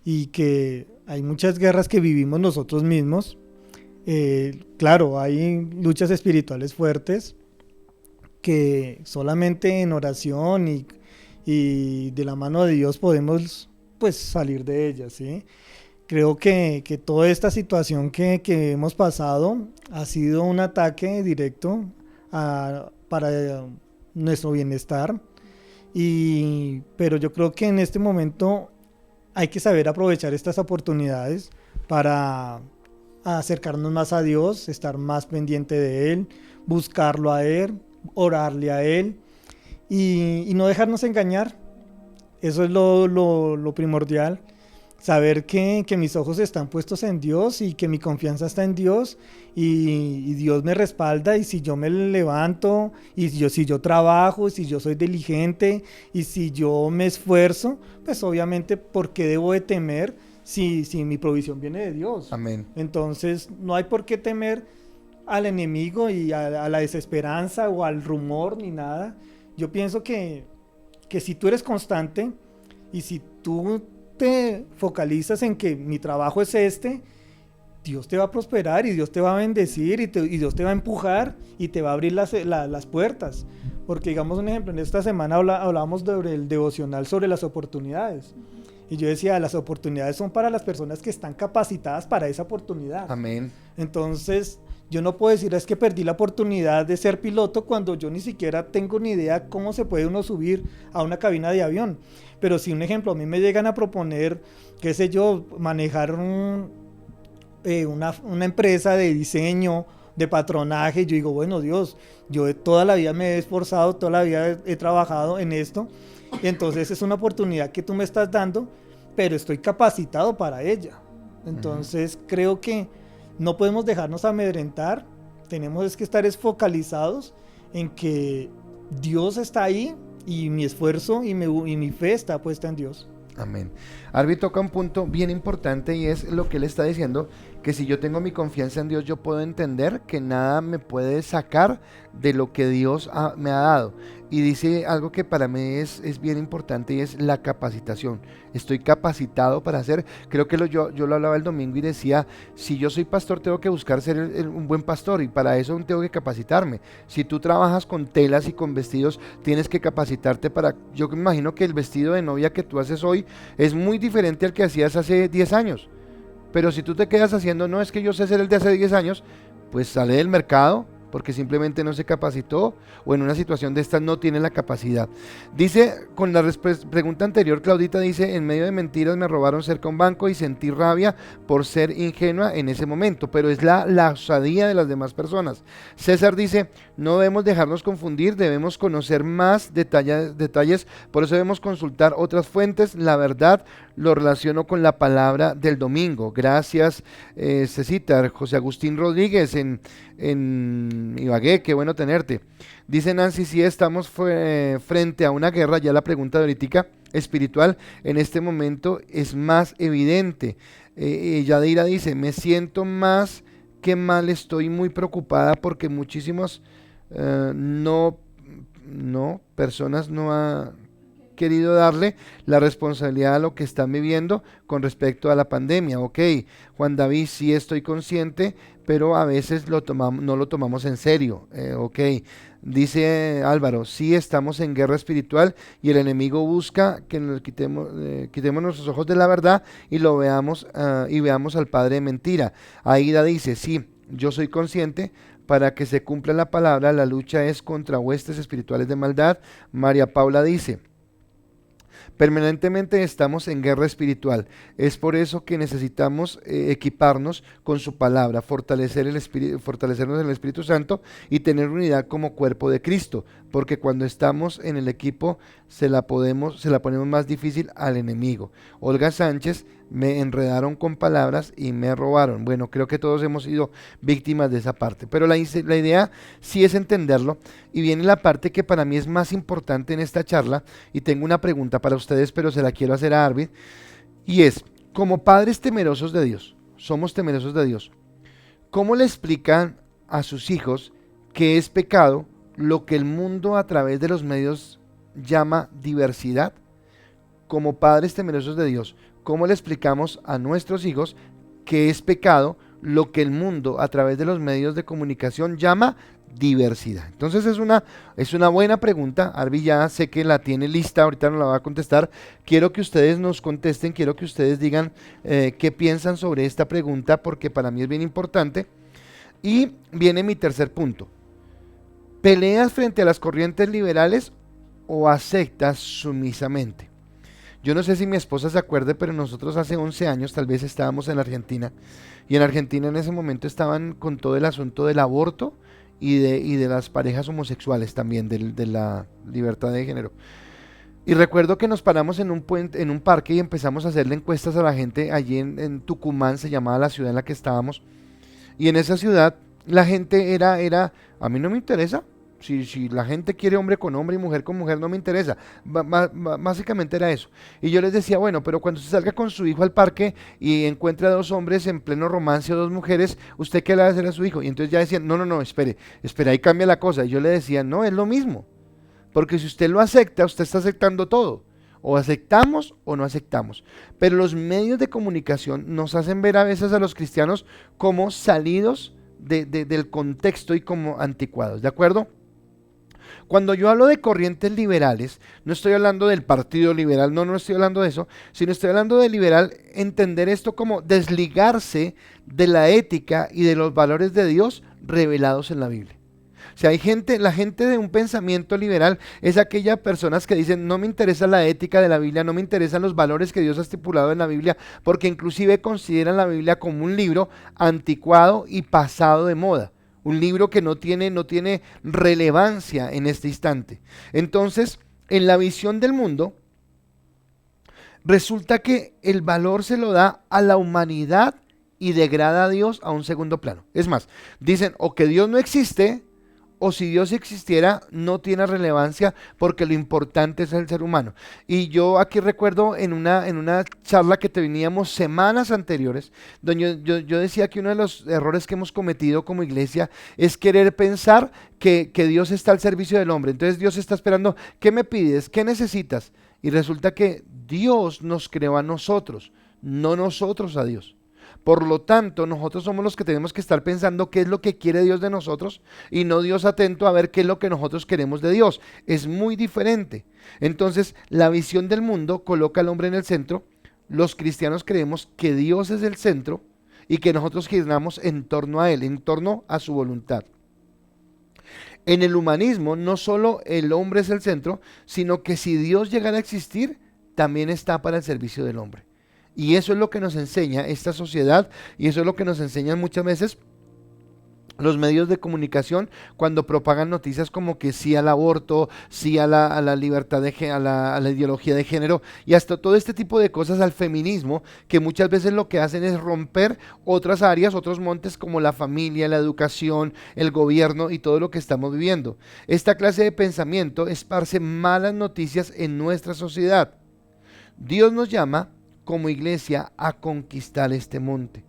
y que hay muchas guerras que vivimos nosotros mismos. Claro, hay luchas espirituales fuertes que solamente en oración y de la mano de Dios podemos pues salir de ellas, ¿sí? Creo que toda esta situación que hemos pasado ha sido un ataque directo para nuestro bienestar, pero yo creo que en este momento hay que saber aprovechar estas oportunidades para acercarnos más a Dios, estar más pendiente de Él, buscarlo a Él, orarle a Él y no dejarnos engañar. Eso es lo primordial. Saber que mis ojos están puestos en Dios y que mi confianza está en Dios y Dios me respalda, y si yo me levanto y si yo trabajo, y si yo soy diligente y si yo me esfuerzo, pues obviamente ¿por qué debo de temer si mi provisión viene de Dios? Amén. Entonces no hay por qué temer al enemigo y a la desesperanza o al rumor ni nada. Yo pienso que si tú eres constante y si tú te focalizas en que mi trabajo es Dios te va a prosperar y Dios te va a bendecir y Dios te va a empujar y te va a abrir las puertas. Porque digamos un ejemplo, en esta semana hablábamos sobre el devocional sobre las oportunidades. Y yo decía, las oportunidades son para las personas que están capacitadas para esa oportunidad. Amén. Entonces, Yo no puedo decir es que perdí la oportunidad de ser piloto cuando yo ni siquiera tengo ni idea cómo se puede uno subir a una cabina de avión. Pero si un ejemplo, a mí me llegan a proponer, qué sé yo, manejar una empresa de diseño, de patronaje, yo digo, bueno, Dios, yo toda la vida me he esforzado, toda la vida he trabajado en esto, entonces es una oportunidad que tú me estás dando, pero estoy capacitado para ella. Entonces creo que no podemos dejarnos amedrentar, tenemos que estar focalizados en que Dios está ahí y mi esfuerzo y mi fe está puesta en Dios. Amén. Arby toca un punto bien importante y es lo que él está diciendo, que si yo tengo mi confianza en Dios, yo puedo entender que nada me puede sacar de lo que Dios me ha dado. Y dice algo que para mí es bien importante y es la capacitación. Estoy capacitado para hacer, creo que yo lo hablaba el domingo y decía, si yo soy pastor tengo que buscar ser un buen pastor y para eso tengo que capacitarme. Si tú trabajas con telas y con vestidos, tienes que capacitarte para, yo me imagino que el vestido de novia que tú haces hoy es muy diferente al que hacías hace 10 años. Pero si tú te quedas haciendo, no es que yo sé ser el de hace 10 años, pues sale del mercado porque simplemente no se capacitó o en una situación de estas no tiene la capacidad. Dice, con la pregunta anterior, Claudita dice, en medio de mentiras me robaron cerca a un banco y sentí rabia por ser ingenua en ese momento, pero es la osadía de las demás personas. César dice, no debemos dejarnos confundir, debemos conocer más detalles, por eso debemos consultar otras fuentes, la verdad lo relaciono con la palabra del domingo. Gracias, Cecita. José Agustín Rodríguez en Ibagué, qué bueno tenerte. Dice Nancy, si estamos frente a una guerra, ya la pregunta de ahorita espiritual en este momento es más evidente. Yadira dice, me siento más que mal, estoy muy preocupada porque muchísimos personas no han querido darle la responsabilidad a lo que están viviendo con respecto a la pandemia. Ok, Juan David, sí estoy consciente, pero a veces no lo tomamos en serio. Ok, dice Álvaro, sí estamos en guerra espiritual y el enemigo busca que nos quitemos nuestros ojos de la verdad y lo veamos y veamos al padre de mentira. Aida dice, sí, yo soy consciente. Para que se cumpla la palabra, la lucha es contra huestes espirituales de maldad. María Paula dice, permanentemente estamos en guerra espiritual. Es por eso que necesitamos equiparnos con su palabra, fortalecernos en el Espíritu Santo y tener unidad como cuerpo de Cristo. Porque cuando estamos en el equipo se la ponemos más difícil al enemigo. Olga Sánchez, me enredaron con palabras y me robaron. Bueno, creo que todos hemos sido víctimas de esa parte. Pero la idea sí es entenderlo. Y viene la parte que para mí es más importante en esta charla. Y tengo una pregunta para ustedes, pero se la quiero hacer a Arvid. Y es, como padres temerosos de Dios, somos temerosos de Dios, ¿cómo le explican a sus hijos que es pecado lo que el mundo a través de los medios llama diversidad? Como padres temerosos de Dios, ¿cómo le explicamos a nuestros hijos que es pecado lo que el mundo a través de los medios de comunicación llama diversidad? Entonces es una buena pregunta. Arby ya sé que la tiene lista, ahorita no la va a contestar. Quiero que ustedes nos contesten, quiero que ustedes digan qué piensan sobre esta pregunta porque para mí es bien importante. Y viene mi tercer punto. ¿Peleas frente a las corrientes liberales o aceptas sumisamente? Yo no sé si mi esposa se acuerde, pero nosotros hace 11 años tal vez estábamos en la Argentina. Y en Argentina en ese momento estaban con todo el asunto del aborto y de las parejas homosexuales también, de la libertad de género. Y recuerdo que nos paramos en un parque y empezamos a hacerle encuestas a la gente. Allí en Tucumán se llamaba la ciudad en la que estábamos. Y en esa ciudad la gente era a mí no me interesa. Si la gente quiere hombre con hombre y mujer con mujer, no me interesa. Básicamente era eso. Y yo les decía, bueno, pero cuando usted salga con su hijo al parque y encuentre a dos hombres en pleno romance o dos mujeres, ¿usted qué le va a hacer a su hijo? Y entonces ya decían, no, espere, ahí cambia la cosa. Y yo le decía, no, es lo mismo. Porque si usted lo acepta, usted está aceptando todo. O aceptamos o no aceptamos. Pero los medios de comunicación nos hacen ver a veces a los cristianos como salidos del contexto y como anticuados, ¿de acuerdo? Cuando yo hablo de corrientes liberales, no estoy hablando del Partido Liberal, no estoy hablando de eso, sino estoy hablando de liberal, entender esto como desligarse de la ética y de los valores de Dios revelados en la Biblia. O sea, la gente de un pensamiento liberal es aquellas personas que dicen, no me interesa la ética de la Biblia, no me interesan los valores que Dios ha estipulado en la Biblia, porque inclusive consideran la Biblia como un libro anticuado y pasado de moda. Un libro que no tiene relevancia en este instante. Entonces, en la visión del mundo, resulta que el valor se lo da a la humanidad y degrada a Dios a un segundo plano. Es más, dicen o que Dios no existe, o si Dios existiera, no tiene relevancia porque lo importante es el ser humano. Y yo aquí recuerdo en una charla que teníamos semanas anteriores, donde yo decía que uno de los errores que hemos cometido como iglesia es querer pensar que Dios está al servicio del hombre. Entonces Dios está esperando, ¿qué me pides? ¿Qué necesitas? Y resulta que Dios nos creó a nosotros, no nosotros a Dios. Por lo tanto, nosotros somos los que tenemos que estar pensando qué es lo que quiere Dios de nosotros y no Dios atento a ver qué es lo que nosotros queremos de Dios. Es muy diferente. Entonces, la visión del mundo coloca al hombre en el centro. Los cristianos creemos que Dios es el centro y que nosotros giramos en torno a Él, en torno a su voluntad. En el humanismo, no solo el hombre es el centro, sino que si Dios llegara a existir, también está para el servicio del hombre. Y eso es lo que nos enseña esta sociedad y eso es lo que nos enseñan muchas veces los medios de comunicación cuando propagan noticias como que sí al aborto, sí a la libertad, a la ideología de género y hasta todo este tipo de cosas, al feminismo, que muchas veces lo que hacen es romper otras áreas, otros montes como la familia, la educación, el gobierno y todo lo que estamos viviendo. Esta clase de pensamiento esparce malas noticias en nuestra sociedad. Dios nos llama como iglesia a conquistar este monte,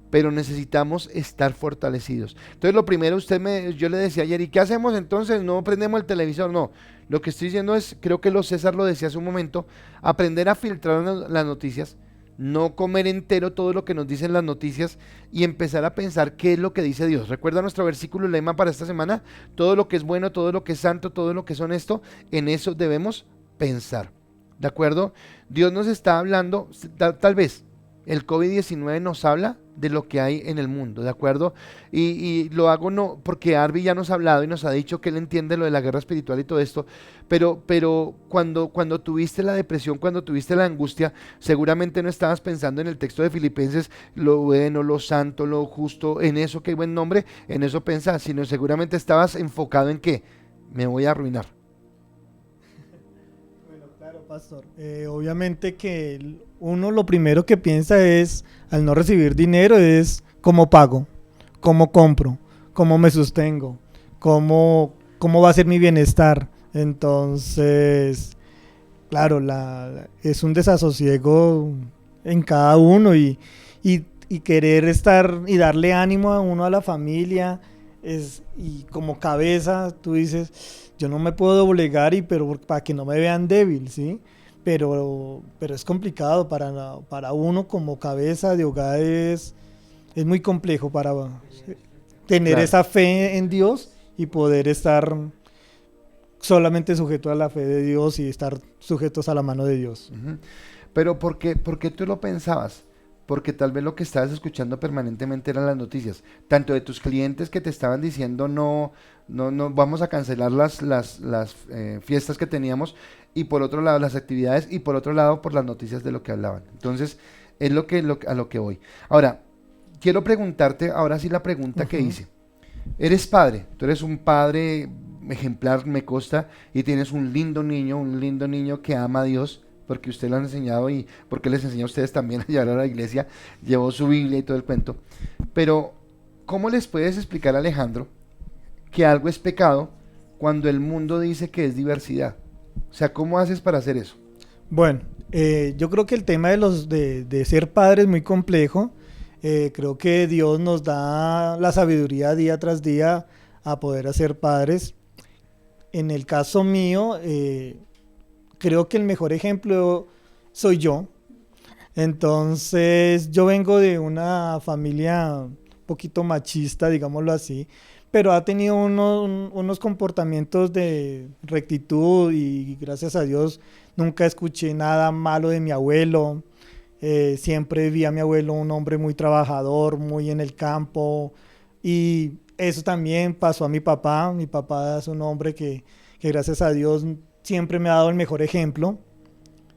pero necesitamos estar fortalecidos. Entonces lo primero, yo le decía ayer, ¿y qué hacemos entonces? ¿No prendemos el televisor? No, lo que estoy diciendo es, creo que César lo decía hace un momento, aprender a filtrar las noticias, no comer entero todo lo que nos dicen las noticias y empezar a pensar qué es lo que dice Dios. Recuerda nuestro versículo lema para esta semana, todo lo que es bueno, todo lo que es santo, todo lo que es honesto, en eso debemos pensar. ¿De acuerdo? Dios nos está hablando, tal vez el COVID-19 nos habla de lo que hay en el mundo, ¿de acuerdo? Y lo hago no porque Arby ya nos ha hablado y nos ha dicho que él entiende lo de la guerra espiritual y todo esto, pero cuando tuviste la depresión, cuando tuviste la angustia, seguramente no estabas pensando en el texto de Filipenses, lo bueno, lo santo, lo justo, en eso, qué buen nombre, en eso pensás, sino seguramente estabas enfocado en que me voy a arruinar. Pastor, obviamente que uno lo primero que piensa es, al no recibir dinero, es cómo pago, cómo compro, cómo me sostengo, cómo va a ser mi bienestar. Entonces, claro, es un desasosiego en cada uno y querer estar y darle ánimo a uno, a la familia, y como cabeza, tú dices, yo no me puedo doblegar pero para que no me vean débil, ¿sí? Pero es complicado para uno como cabeza de hogar, es muy complejo para tener Claro. esa fe en Dios y poder estar solamente sujeto a la fe de Dios y estar sujetos a la mano de Dios. Uh-huh. Pero ¿por qué tú lo pensabas? Porque tal vez lo que estabas escuchando permanentemente eran las noticias, tanto de tus clientes que te estaban diciendo no vamos a cancelar las fiestas que teníamos, y por otro lado las actividades, y por otro lado por las noticias de lo que hablaban. Entonces es a lo que voy. Ahora, quiero preguntarte, ahora sí la pregunta que hice. Eres padre, tú eres un padre ejemplar, me consta, y tienes un lindo niño que ama a Dios, porque usted lo han enseñado y porque les enseña a ustedes también a llevar a la iglesia, llevó su Biblia y todo el cuento. Pero, ¿cómo les puedes explicar a Alejandro que algo es pecado cuando el mundo dice que es diversidad? O sea, ¿cómo haces para hacer eso? Bueno, yo creo que el tema de ser padre es muy complejo. Creo que Dios nos da la sabiduría día tras día a poder hacer padres. En el caso mío, creo que el mejor ejemplo soy yo. Entonces, yo vengo de una familia un poquito machista, digámoslo así, pero ha tenido unos comportamientos de rectitud y gracias a Dios nunca escuché nada malo de mi abuelo. Siempre vi a mi abuelo un hombre muy trabajador, muy en el campo, y eso también pasó a mi papá. Mi papá es un hombre que gracias a Dios siempre me ha dado el mejor ejemplo,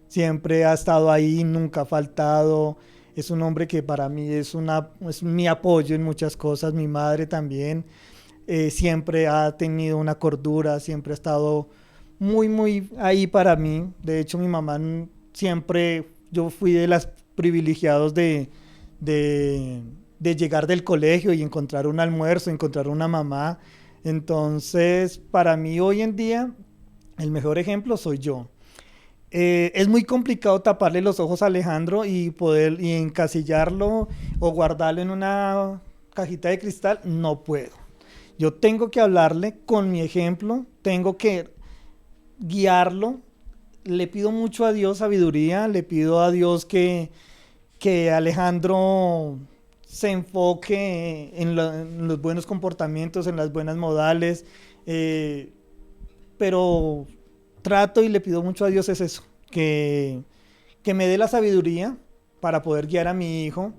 siempre ha estado ahí, nunca ha faltado. Es un hombre que para mí es mi apoyo en muchas cosas. Mi madre también siempre ha tenido una cordura, siempre ha estado muy, muy ahí para mí. De hecho, mi mamá siempre, yo fui de las privilegiados de, de llegar del colegio y encontrar un almuerzo, encontrar una mamá. Entonces, para mí hoy en día, el mejor ejemplo soy yo. Es muy complicado taparle los ojos a Alejandro y encasillarlo o guardarlo en una cajita de cristal. No puedo. Yo tengo que hablarle con mi ejemplo, tengo que guiarlo. Le pido mucho a Dios sabiduría, le pido a Dios que Alejandro se enfoque en los buenos comportamientos, en las buenas modales, pero trato y le pido mucho a Dios es eso, que me dé la sabiduría para poder guiar a mi hijo.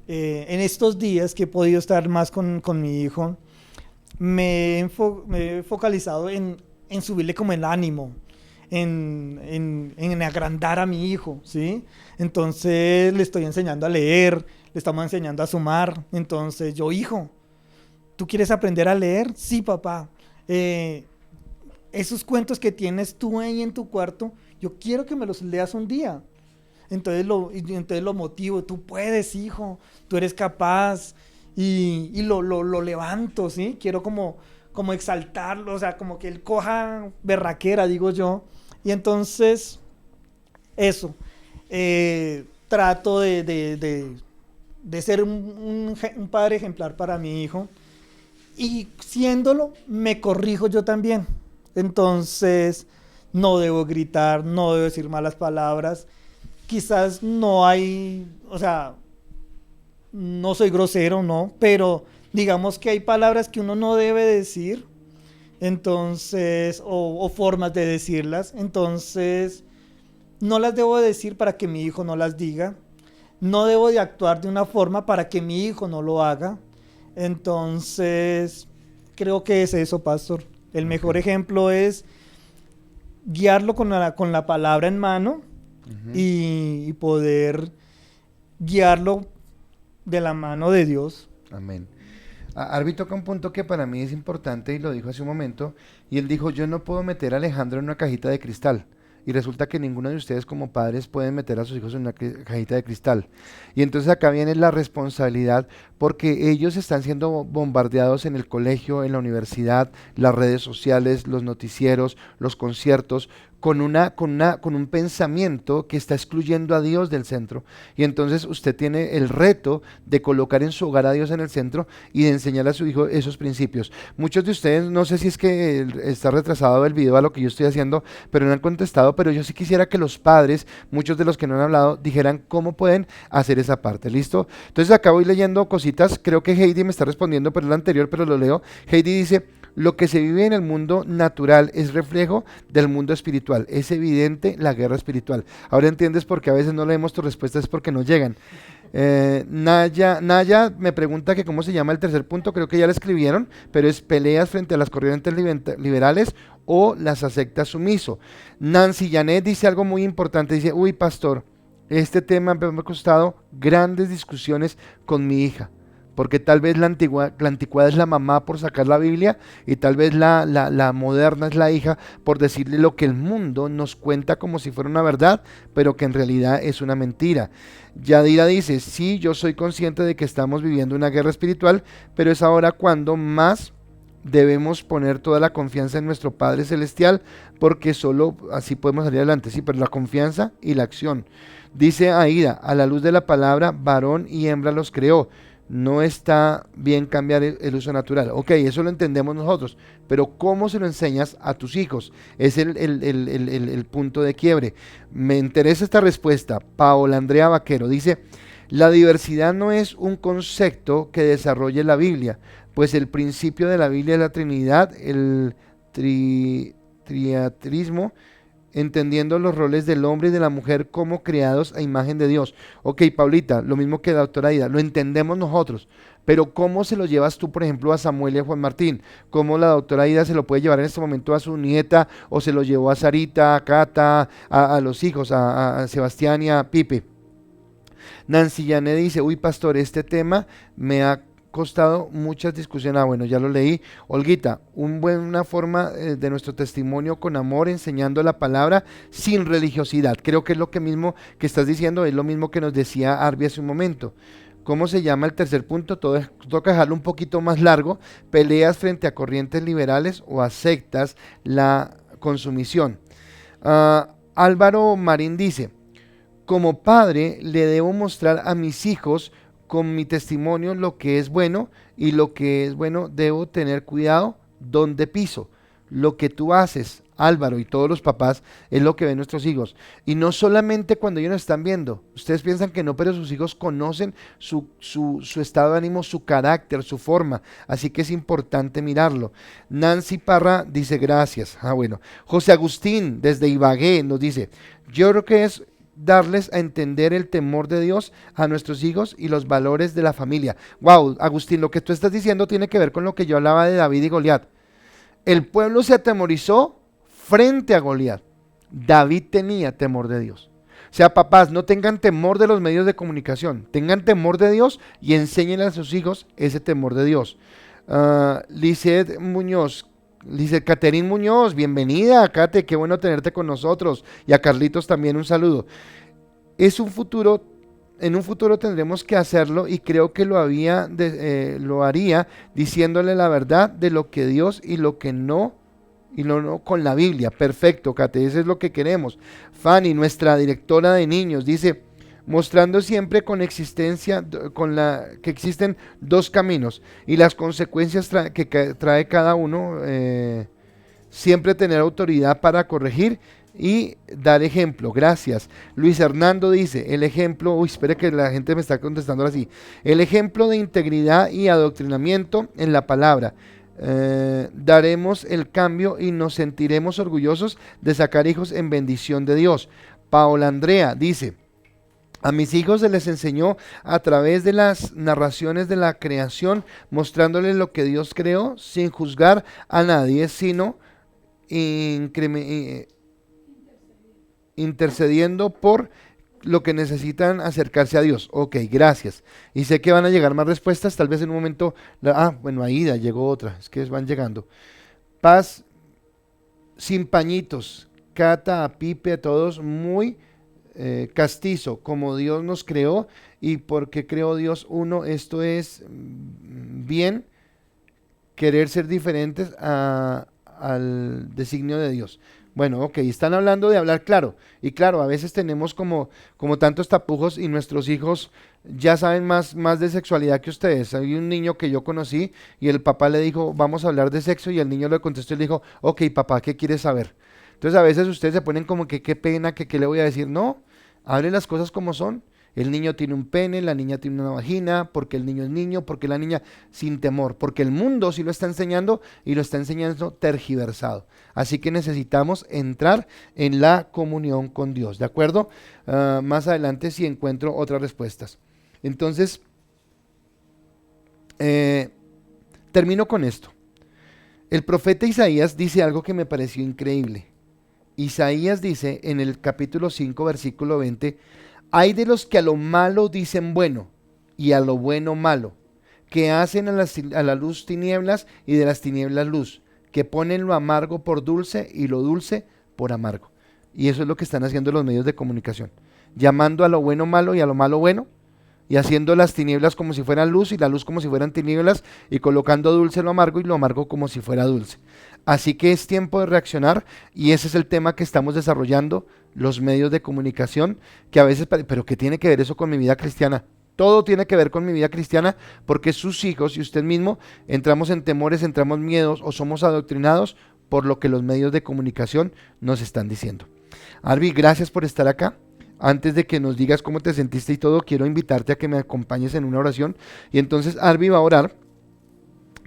En estos días que he podido estar más con mi hijo, me he focalizado en subirle como el ánimo, en agrandar a mi hijo, ¿sí? Entonces le estoy enseñando a leer, le estamos enseñando a sumar. Entonces yo, hijo, ¿tú quieres aprender a leer? Sí, papá. Esos cuentos que tienes tú ahí en tu cuarto, yo quiero que me los leas un día. Entonces lo motivo, tú puedes, hijo, tú eres capaz, y lo levanto, ¿sí? Quiero como exaltarlo, o sea, como que él coja berraquera, digo yo. Y entonces, eso, trato de ser un padre ejemplar para mi hijo, y siéndolo, me corrijo yo también. Entonces, no debo gritar, no debo decir malas palabras. Quizás no hay, o sea, no soy grosero, no, pero digamos que hay palabras que uno no debe decir, entonces, o formas de decirlas, entonces, no las debo decir para que mi hijo no las diga, no debo de actuar de una forma para que mi hijo no lo haga. Entonces, creo que es eso, pastor. El mejor ejemplo es guiarlo con la palabra en mano, y poder guiarlo de la mano de Dios. Amén. Arby toca un punto que para mí es importante y lo dijo hace un momento, y él dijo, yo no puedo meter a Alejandro en una cajita de cristal. Y resulta que ninguno de ustedes como padres pueden meter a sus hijos en una cajita de cristal. Y entonces acá viene la responsabilidad, porque ellos están siendo bombardeados en el colegio, en la universidad, las redes sociales, los noticieros, los conciertos, con un pensamiento que está excluyendo a Dios del centro. Y entonces usted tiene el reto de colocar en su hogar a Dios en el centro y de enseñar a su hijo esos principios. Muchos de ustedes, no sé si es que está retrasado el video a lo que yo estoy haciendo, pero no han contestado, pero yo sí quisiera que los padres, muchos de los que no han hablado, dijeran cómo pueden hacer esa parte. ¿Listo? Entonces acá voy leyendo cositas, creo que Heidi me está respondiendo por el anterior, pero lo leo. Heidi dice, lo que se vive en el mundo natural es reflejo del mundo espiritual. Es evidente la guerra espiritual. Ahora entiendes por qué a veces no leemos tus respuestas, es porque no llegan. Naya me pregunta que cómo se llama el tercer punto, creo que ya lo escribieron, pero es peleas frente a las corrientes liberales o las sectas sumiso. Nancy Janet dice algo muy importante, dice, uy pastor, este tema me ha costado grandes discusiones con mi hija, porque tal vez la anticuada es la mamá por sacar la Biblia, y tal vez la moderna es la hija por decirle lo que el mundo nos cuenta como si fuera una verdad, pero que en realidad es una mentira. Yadira dice, sí, yo soy consciente de que estamos viviendo una guerra espiritual, pero es ahora cuando más debemos poner toda la confianza en nuestro Padre Celestial, porque solo así podemos salir adelante. Sí, pero la confianza y la acción. Dice Aida, a la luz de la palabra, varón y hembra los creó. No está bien cambiar el uso natural. Ok, eso lo entendemos nosotros, pero ¿cómo se lo enseñas a tus hijos? Es el punto de quiebre. Me interesa esta respuesta. Paola Andrea Vaquero dice, la diversidad no es un concepto que desarrolle la Biblia, pues el principio de la Biblia es la Trinidad, el triatrismo, entendiendo los roles del hombre y de la mujer como creados a imagen de Dios. Ok, Paulita, lo mismo que la doctora Aida, lo entendemos nosotros, pero ¿cómo se lo llevas tú, por ejemplo, a Samuel y a Juan Martín? ¿Cómo la doctora Aida se lo puede llevar en este momento a su nieta, o se lo llevó a Sarita, a Cata, a los hijos, a Sebastián y a Pipe? Nancy Yané dice, uy pastor, este tema me ha costado muchas discusiones. Bueno, ya lo leí. Olguita, una forma de nuestro testimonio con amor, enseñando la palabra sin religiosidad. Creo que es lo que mismo que estás diciendo, es lo mismo que nos decía Arby hace un momento. ¿Cómo se llama el tercer punto? Toca dejarlo un poquito más largo. Peleas frente a corrientes liberales o a sectas, la consumición. Álvaro Marín dice, como padre le debo mostrar a mis hijos con mi testimonio lo que es bueno, y lo que es bueno debo tener cuidado donde piso. Lo que tú haces, Álvaro, y todos los papás, es lo que ven nuestros hijos. Y no solamente cuando ellos nos están viendo. Ustedes piensan que no, pero sus hijos conocen su estado de ánimo, su carácter, su forma. Así que es importante mirarlo. Nancy Parra dice gracias. Bueno. José Agustín desde Ibagué nos dice, yo creo que es darles a entender el temor de Dios a nuestros hijos y los valores de la familia. Wow, Agustín, lo que tú estás diciendo tiene que ver con lo que yo hablaba de David y Goliat. El pueblo se atemorizó frente a Goliat. David tenía temor de Dios. O sea, papás, no tengan temor de los medios de comunicación, tengan temor de Dios y enséñenle a sus hijos ese temor de Dios. Lizeth Muñoz, dice Caterín Muñoz, bienvenida, Cate, qué bueno tenerte con nosotros. Y a Carlitos también un saludo. En un futuro tendremos que hacerlo, y creo que lo haría diciéndole la verdad de lo que Dios y lo que no, y no con la Biblia. Perfecto, Cate, eso es lo que queremos. Fanny, nuestra directora de niños, dice, mostrando siempre que existen dos caminos y las consecuencias que trae cada uno, siempre tener autoridad para corregir y dar ejemplo. Gracias. Luis Hernando dice, el ejemplo, espere que la gente me está contestando ahora sí, el ejemplo de integridad y adoctrinamiento en la palabra. Daremos el cambio y nos sentiremos orgullosos de sacar hijos en bendición de Dios. Paola Andrea dice, a mis hijos se les enseñó a través de las narraciones de la creación, mostrándoles lo que Dios creó sin juzgar a nadie, sino intercediendo por lo que necesitan acercarse a Dios. Ok, gracias. Y sé que van a llegar más respuestas, tal vez en un momento. Bueno, Aida, llegó otra, es que van llegando. Paz sin pañitos, Cata, a Pipe, a todos, muy castizo, como Dios nos creó y porque creó Dios uno. Esto es bien, querer ser diferentes al designio de Dios. Bueno, ok, están hablando de hablar claro. Y claro, a veces tenemos como tantos tapujos, y nuestros hijos ya saben más de sexualidad que ustedes. Hay un niño que yo conocí y el papá le dijo, vamos a hablar de sexo, y el niño le contestó y le dijo, ok, papá, ¿qué quieres saber? Entonces a veces ustedes se ponen como que qué pena, que qué le voy a decir. No, hablen las cosas como son. El niño tiene un pene, la niña tiene una vagina, porque el niño es niño, porque la niña, sin temor, porque el mundo sí lo está enseñando, y lo está enseñando tergiversado. Así que necesitamos entrar en la comunión con Dios, ¿de acuerdo? Más adelante si encuentro otras respuestas. Entonces, termino con esto. El profeta Isaías dice algo que me pareció increíble. Isaías dice en el capítulo 5, versículo 20, hay de los que a lo malo dicen bueno, y a lo bueno malo, que hacen a la luz tinieblas, y de las tinieblas luz, que ponen lo amargo por dulce y lo dulce por amargo. Y eso es lo que están haciendo los medios de comunicación, llamando a lo bueno malo y a lo malo bueno, y haciendo las tinieblas como si fueran luz y la luz como si fueran tinieblas, y colocando dulce lo amargo y lo amargo como si fuera dulce. Así que es tiempo de reaccionar, y ese es el tema que estamos desarrollando, los medios de comunicación, que a veces, pero ¿qué tiene que ver eso con mi vida cristiana? Todo tiene que ver con mi vida cristiana, porque sus hijos y usted mismo entramos en temores, entramos en miedos, o somos adoctrinados por lo que los medios de comunicación nos están diciendo. Arby, gracias por estar acá. Antes de que nos digas cómo te sentiste y todo, quiero invitarte a que me acompañes en una oración. Y entonces Arby va a orar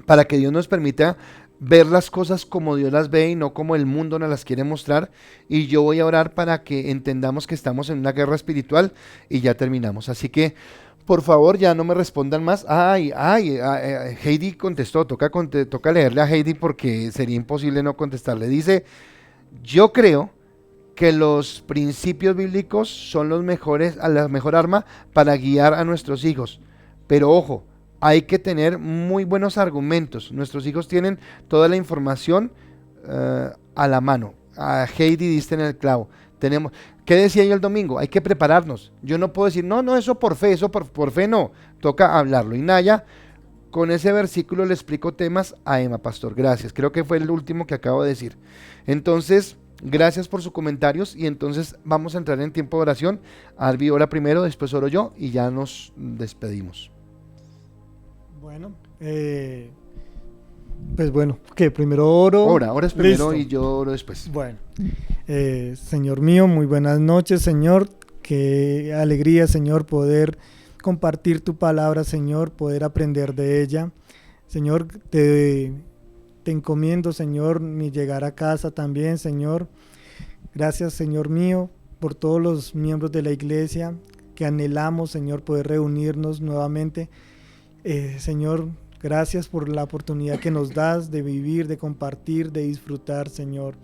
para que Dios nos permita ver las cosas como Dios las ve y no como el mundo nos las quiere mostrar. Y yo voy a orar para que entendamos que estamos en una guerra espiritual y ya terminamos. Así que, por favor, ya no me respondan más. Heidi contestó, toca leerle a Heidi porque sería imposible no contestarle. Dice, yo creo que los principios bíblicos son los mejores, la mejor arma para guiar a nuestros hijos. Pero ojo, hay que tener muy buenos argumentos. Nuestros hijos tienen toda la información a la mano. A Heidi diste en el clavo. Tenemos, ¿qué decía yo el domingo? Hay que prepararnos. Yo no puedo decir, no, eso por fe, eso por fe no. Toca hablarlo. Y Naya, con ese versículo le explico temas a Emma Pastor. Gracias. Creo que fue el último que acabo de decir. Entonces, gracias por sus comentarios y entonces vamos a entrar en tiempo de oración. Arby ora primero, después oro yo y ya nos despedimos. Bueno, pues bueno, que primero oro. Oras primero. Listo. Y yo oro después. Bueno, Señor mío, muy buenas noches, Señor. Qué alegría, Señor, poder compartir tu palabra, Señor, poder aprender de ella. Señor, te encomiendo, Señor, mi llegar a casa también, Señor. Gracias, Señor mío, por todos los miembros de la iglesia que anhelamos, Señor, poder reunirnos nuevamente. Señor, gracias por la oportunidad que nos das de vivir, de compartir, de disfrutar, Señor.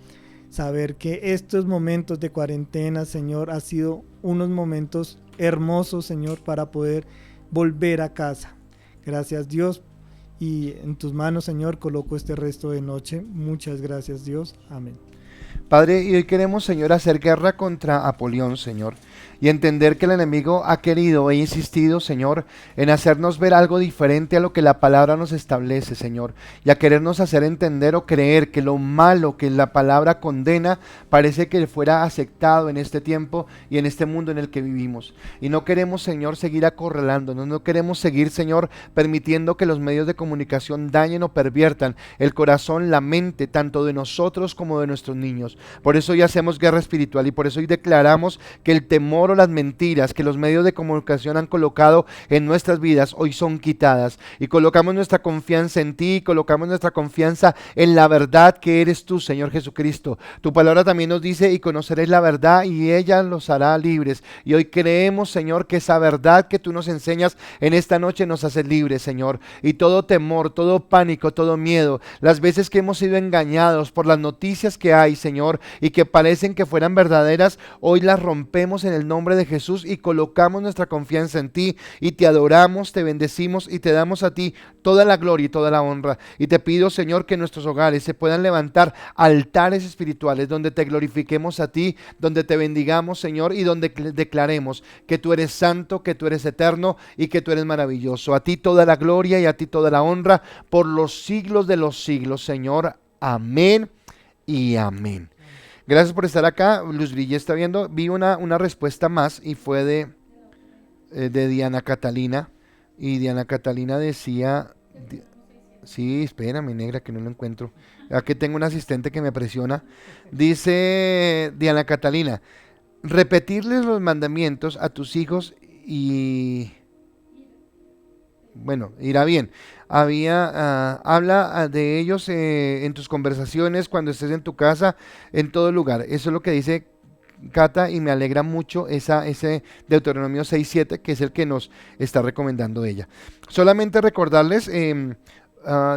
Saber que estos momentos de cuarentena, Señor, ha sido unos momentos hermosos, Señor, para poder volver a casa. Gracias, Dios, y en tus manos, Señor, coloco este resto de noche. Muchas gracias, Dios. Amén. Padre, y hoy queremos, Señor, hacer guerra contra Apolión, Señor, y entender que el enemigo ha querido e insistido, Señor, en hacernos ver algo diferente a lo que la palabra nos establece, Señor, y a querernos hacer entender o creer que lo malo que la palabra condena parece que fuera aceptado en este tiempo y en este mundo en el que vivimos. Y no queremos, Señor, seguir acorralándonos, no queremos seguir, Señor, permitiendo que los medios de comunicación dañen o perviertan el corazón, la mente, tanto de nosotros como de nuestros niños. Por eso hoy hacemos guerra espiritual y por eso hoy declaramos que el temor o las mentiras que los medios de comunicación han colocado en nuestras vidas hoy son quitadas y colocamos nuestra confianza en ti, colocamos nuestra confianza en la verdad que eres tú, Señor Jesucristo. Tu palabra también nos dice, y conoceréis la verdad y ella los hará libres. Y hoy creemos, Señor, que esa verdad que tú nos enseñas en esta noche nos hace libres, Señor. Y todo temor, todo pánico, todo miedo, las veces que hemos sido engañados por las noticias que hay, Señor, y que parecen que fueran verdaderas, hoy las rompemos en el nombre de Jesús y colocamos nuestra confianza en ti y te adoramos, te bendecimos y te damos a ti toda la gloria y toda la honra. Y te pido, Señor, que en nuestros hogares se puedan levantar altares espirituales donde te glorifiquemos a ti, donde te bendigamos, Señor, y donde declaremos que tú eres santo, que tú eres eterno y que tú eres maravilloso. A ti toda la gloria y a ti toda la honra por los siglos de los siglos, Señor. Amén y amén. Gracias por estar acá. Luz Brille está viendo. Vi una respuesta más y fue de Diana Catalina. Y Diana Catalina decía... Sí, espérame, negra, que no lo encuentro. Aquí tengo un asistente que me presiona. Dice Diana Catalina, repetirles los mandamientos a tus hijos y... Bueno, irá bien. Habla de ellos en tus conversaciones, cuando estés en tu casa, en todo lugar. Eso es lo que dice Cata y me alegra mucho ese Deuteronomio 6:7, que es el que nos está recomendando ella. Solamente recordarles...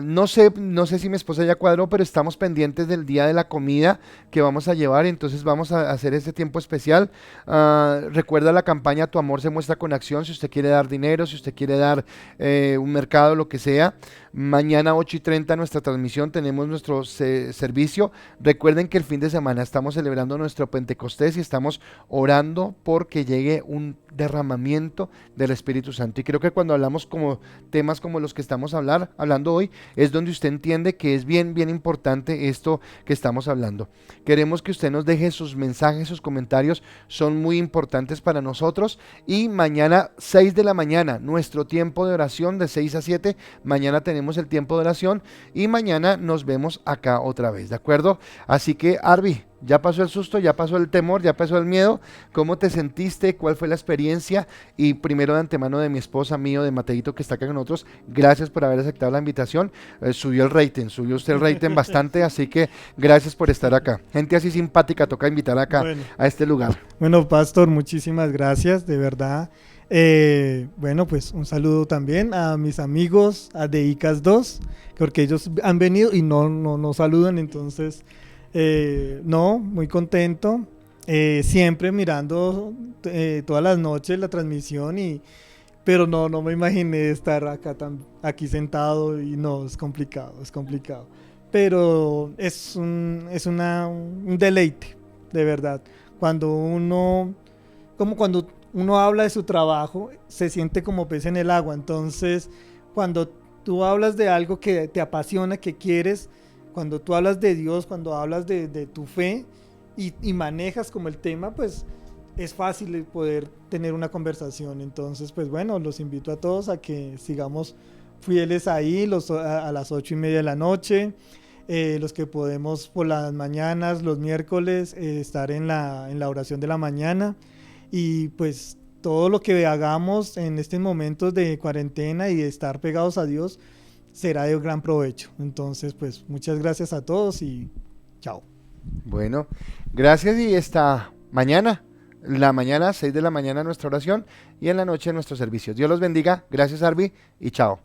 no sé si mi esposa ya cuadró, pero estamos pendientes del día de la comida que vamos a llevar, entonces vamos a hacer este tiempo especial. Recuerda la campaña Tu amor se muestra con acción, si usted quiere dar dinero, si usted quiere dar un mercado, lo que sea. Mañana 8:30 nuestra transmisión, tenemos nuestro servicio. Recuerden que el fin de semana estamos celebrando nuestro Pentecostés y estamos orando porque llegue un derramamiento del Espíritu Santo. Y creo que cuando hablamos como temas como los que estamos hablando hoy, es donde usted entiende que es bien importante esto que estamos hablando. Queremos que usted nos deje sus mensajes, sus comentarios, son muy importantes para nosotros. Y mañana 6 de la mañana, nuestro tiempo de oración de 6 a 7, mañana tenemos tenemos el tiempo de oración y mañana nos vemos acá otra vez, ¿de acuerdo? Así que, Arby, ya pasó el susto, ya pasó el temor, ya pasó el miedo. ¿Cómo te sentiste? ¿Cuál fue la experiencia? Y primero de antemano de mi esposa, mío, de Mateito que está acá con nosotros, gracias por haber aceptado la invitación. Subió usted el rating bastante, así que gracias por estar acá. Gente así simpática, toca invitar acá a este lugar. Bueno, pastor, muchísimas gracias, de verdad. Bueno, pues un saludo también a mis amigos de ICAS 2, porque ellos han venido y no saludan, entonces... no, muy contento, siempre mirando todas las noches la transmisión, pero no me imaginé estar aquí sentado y no, es complicado, pero es un deleite, de verdad, cuando uno habla de su trabajo, se siente como pez en el agua, entonces cuando tú hablas de algo que te apasiona, que quieres, cuando tú hablas de Dios, cuando hablas de tu fe y manejas como el tema, pues es fácil poder tener una conversación. Entonces, pues bueno, los invito a todos a que sigamos fieles ahí a las 8:30 de la noche, los que podemos por las mañanas, los miércoles, estar en la oración de la mañana y pues todo lo que hagamos en estos momentos de cuarentena y de estar pegados a Dios, será de gran provecho. Entonces, pues muchas gracias a todos y chao. Bueno, gracias y hasta mañana. La mañana, 6 de la mañana nuestra oración y en la noche nuestros servicios. Dios los bendiga. Gracias, Arby, y chao.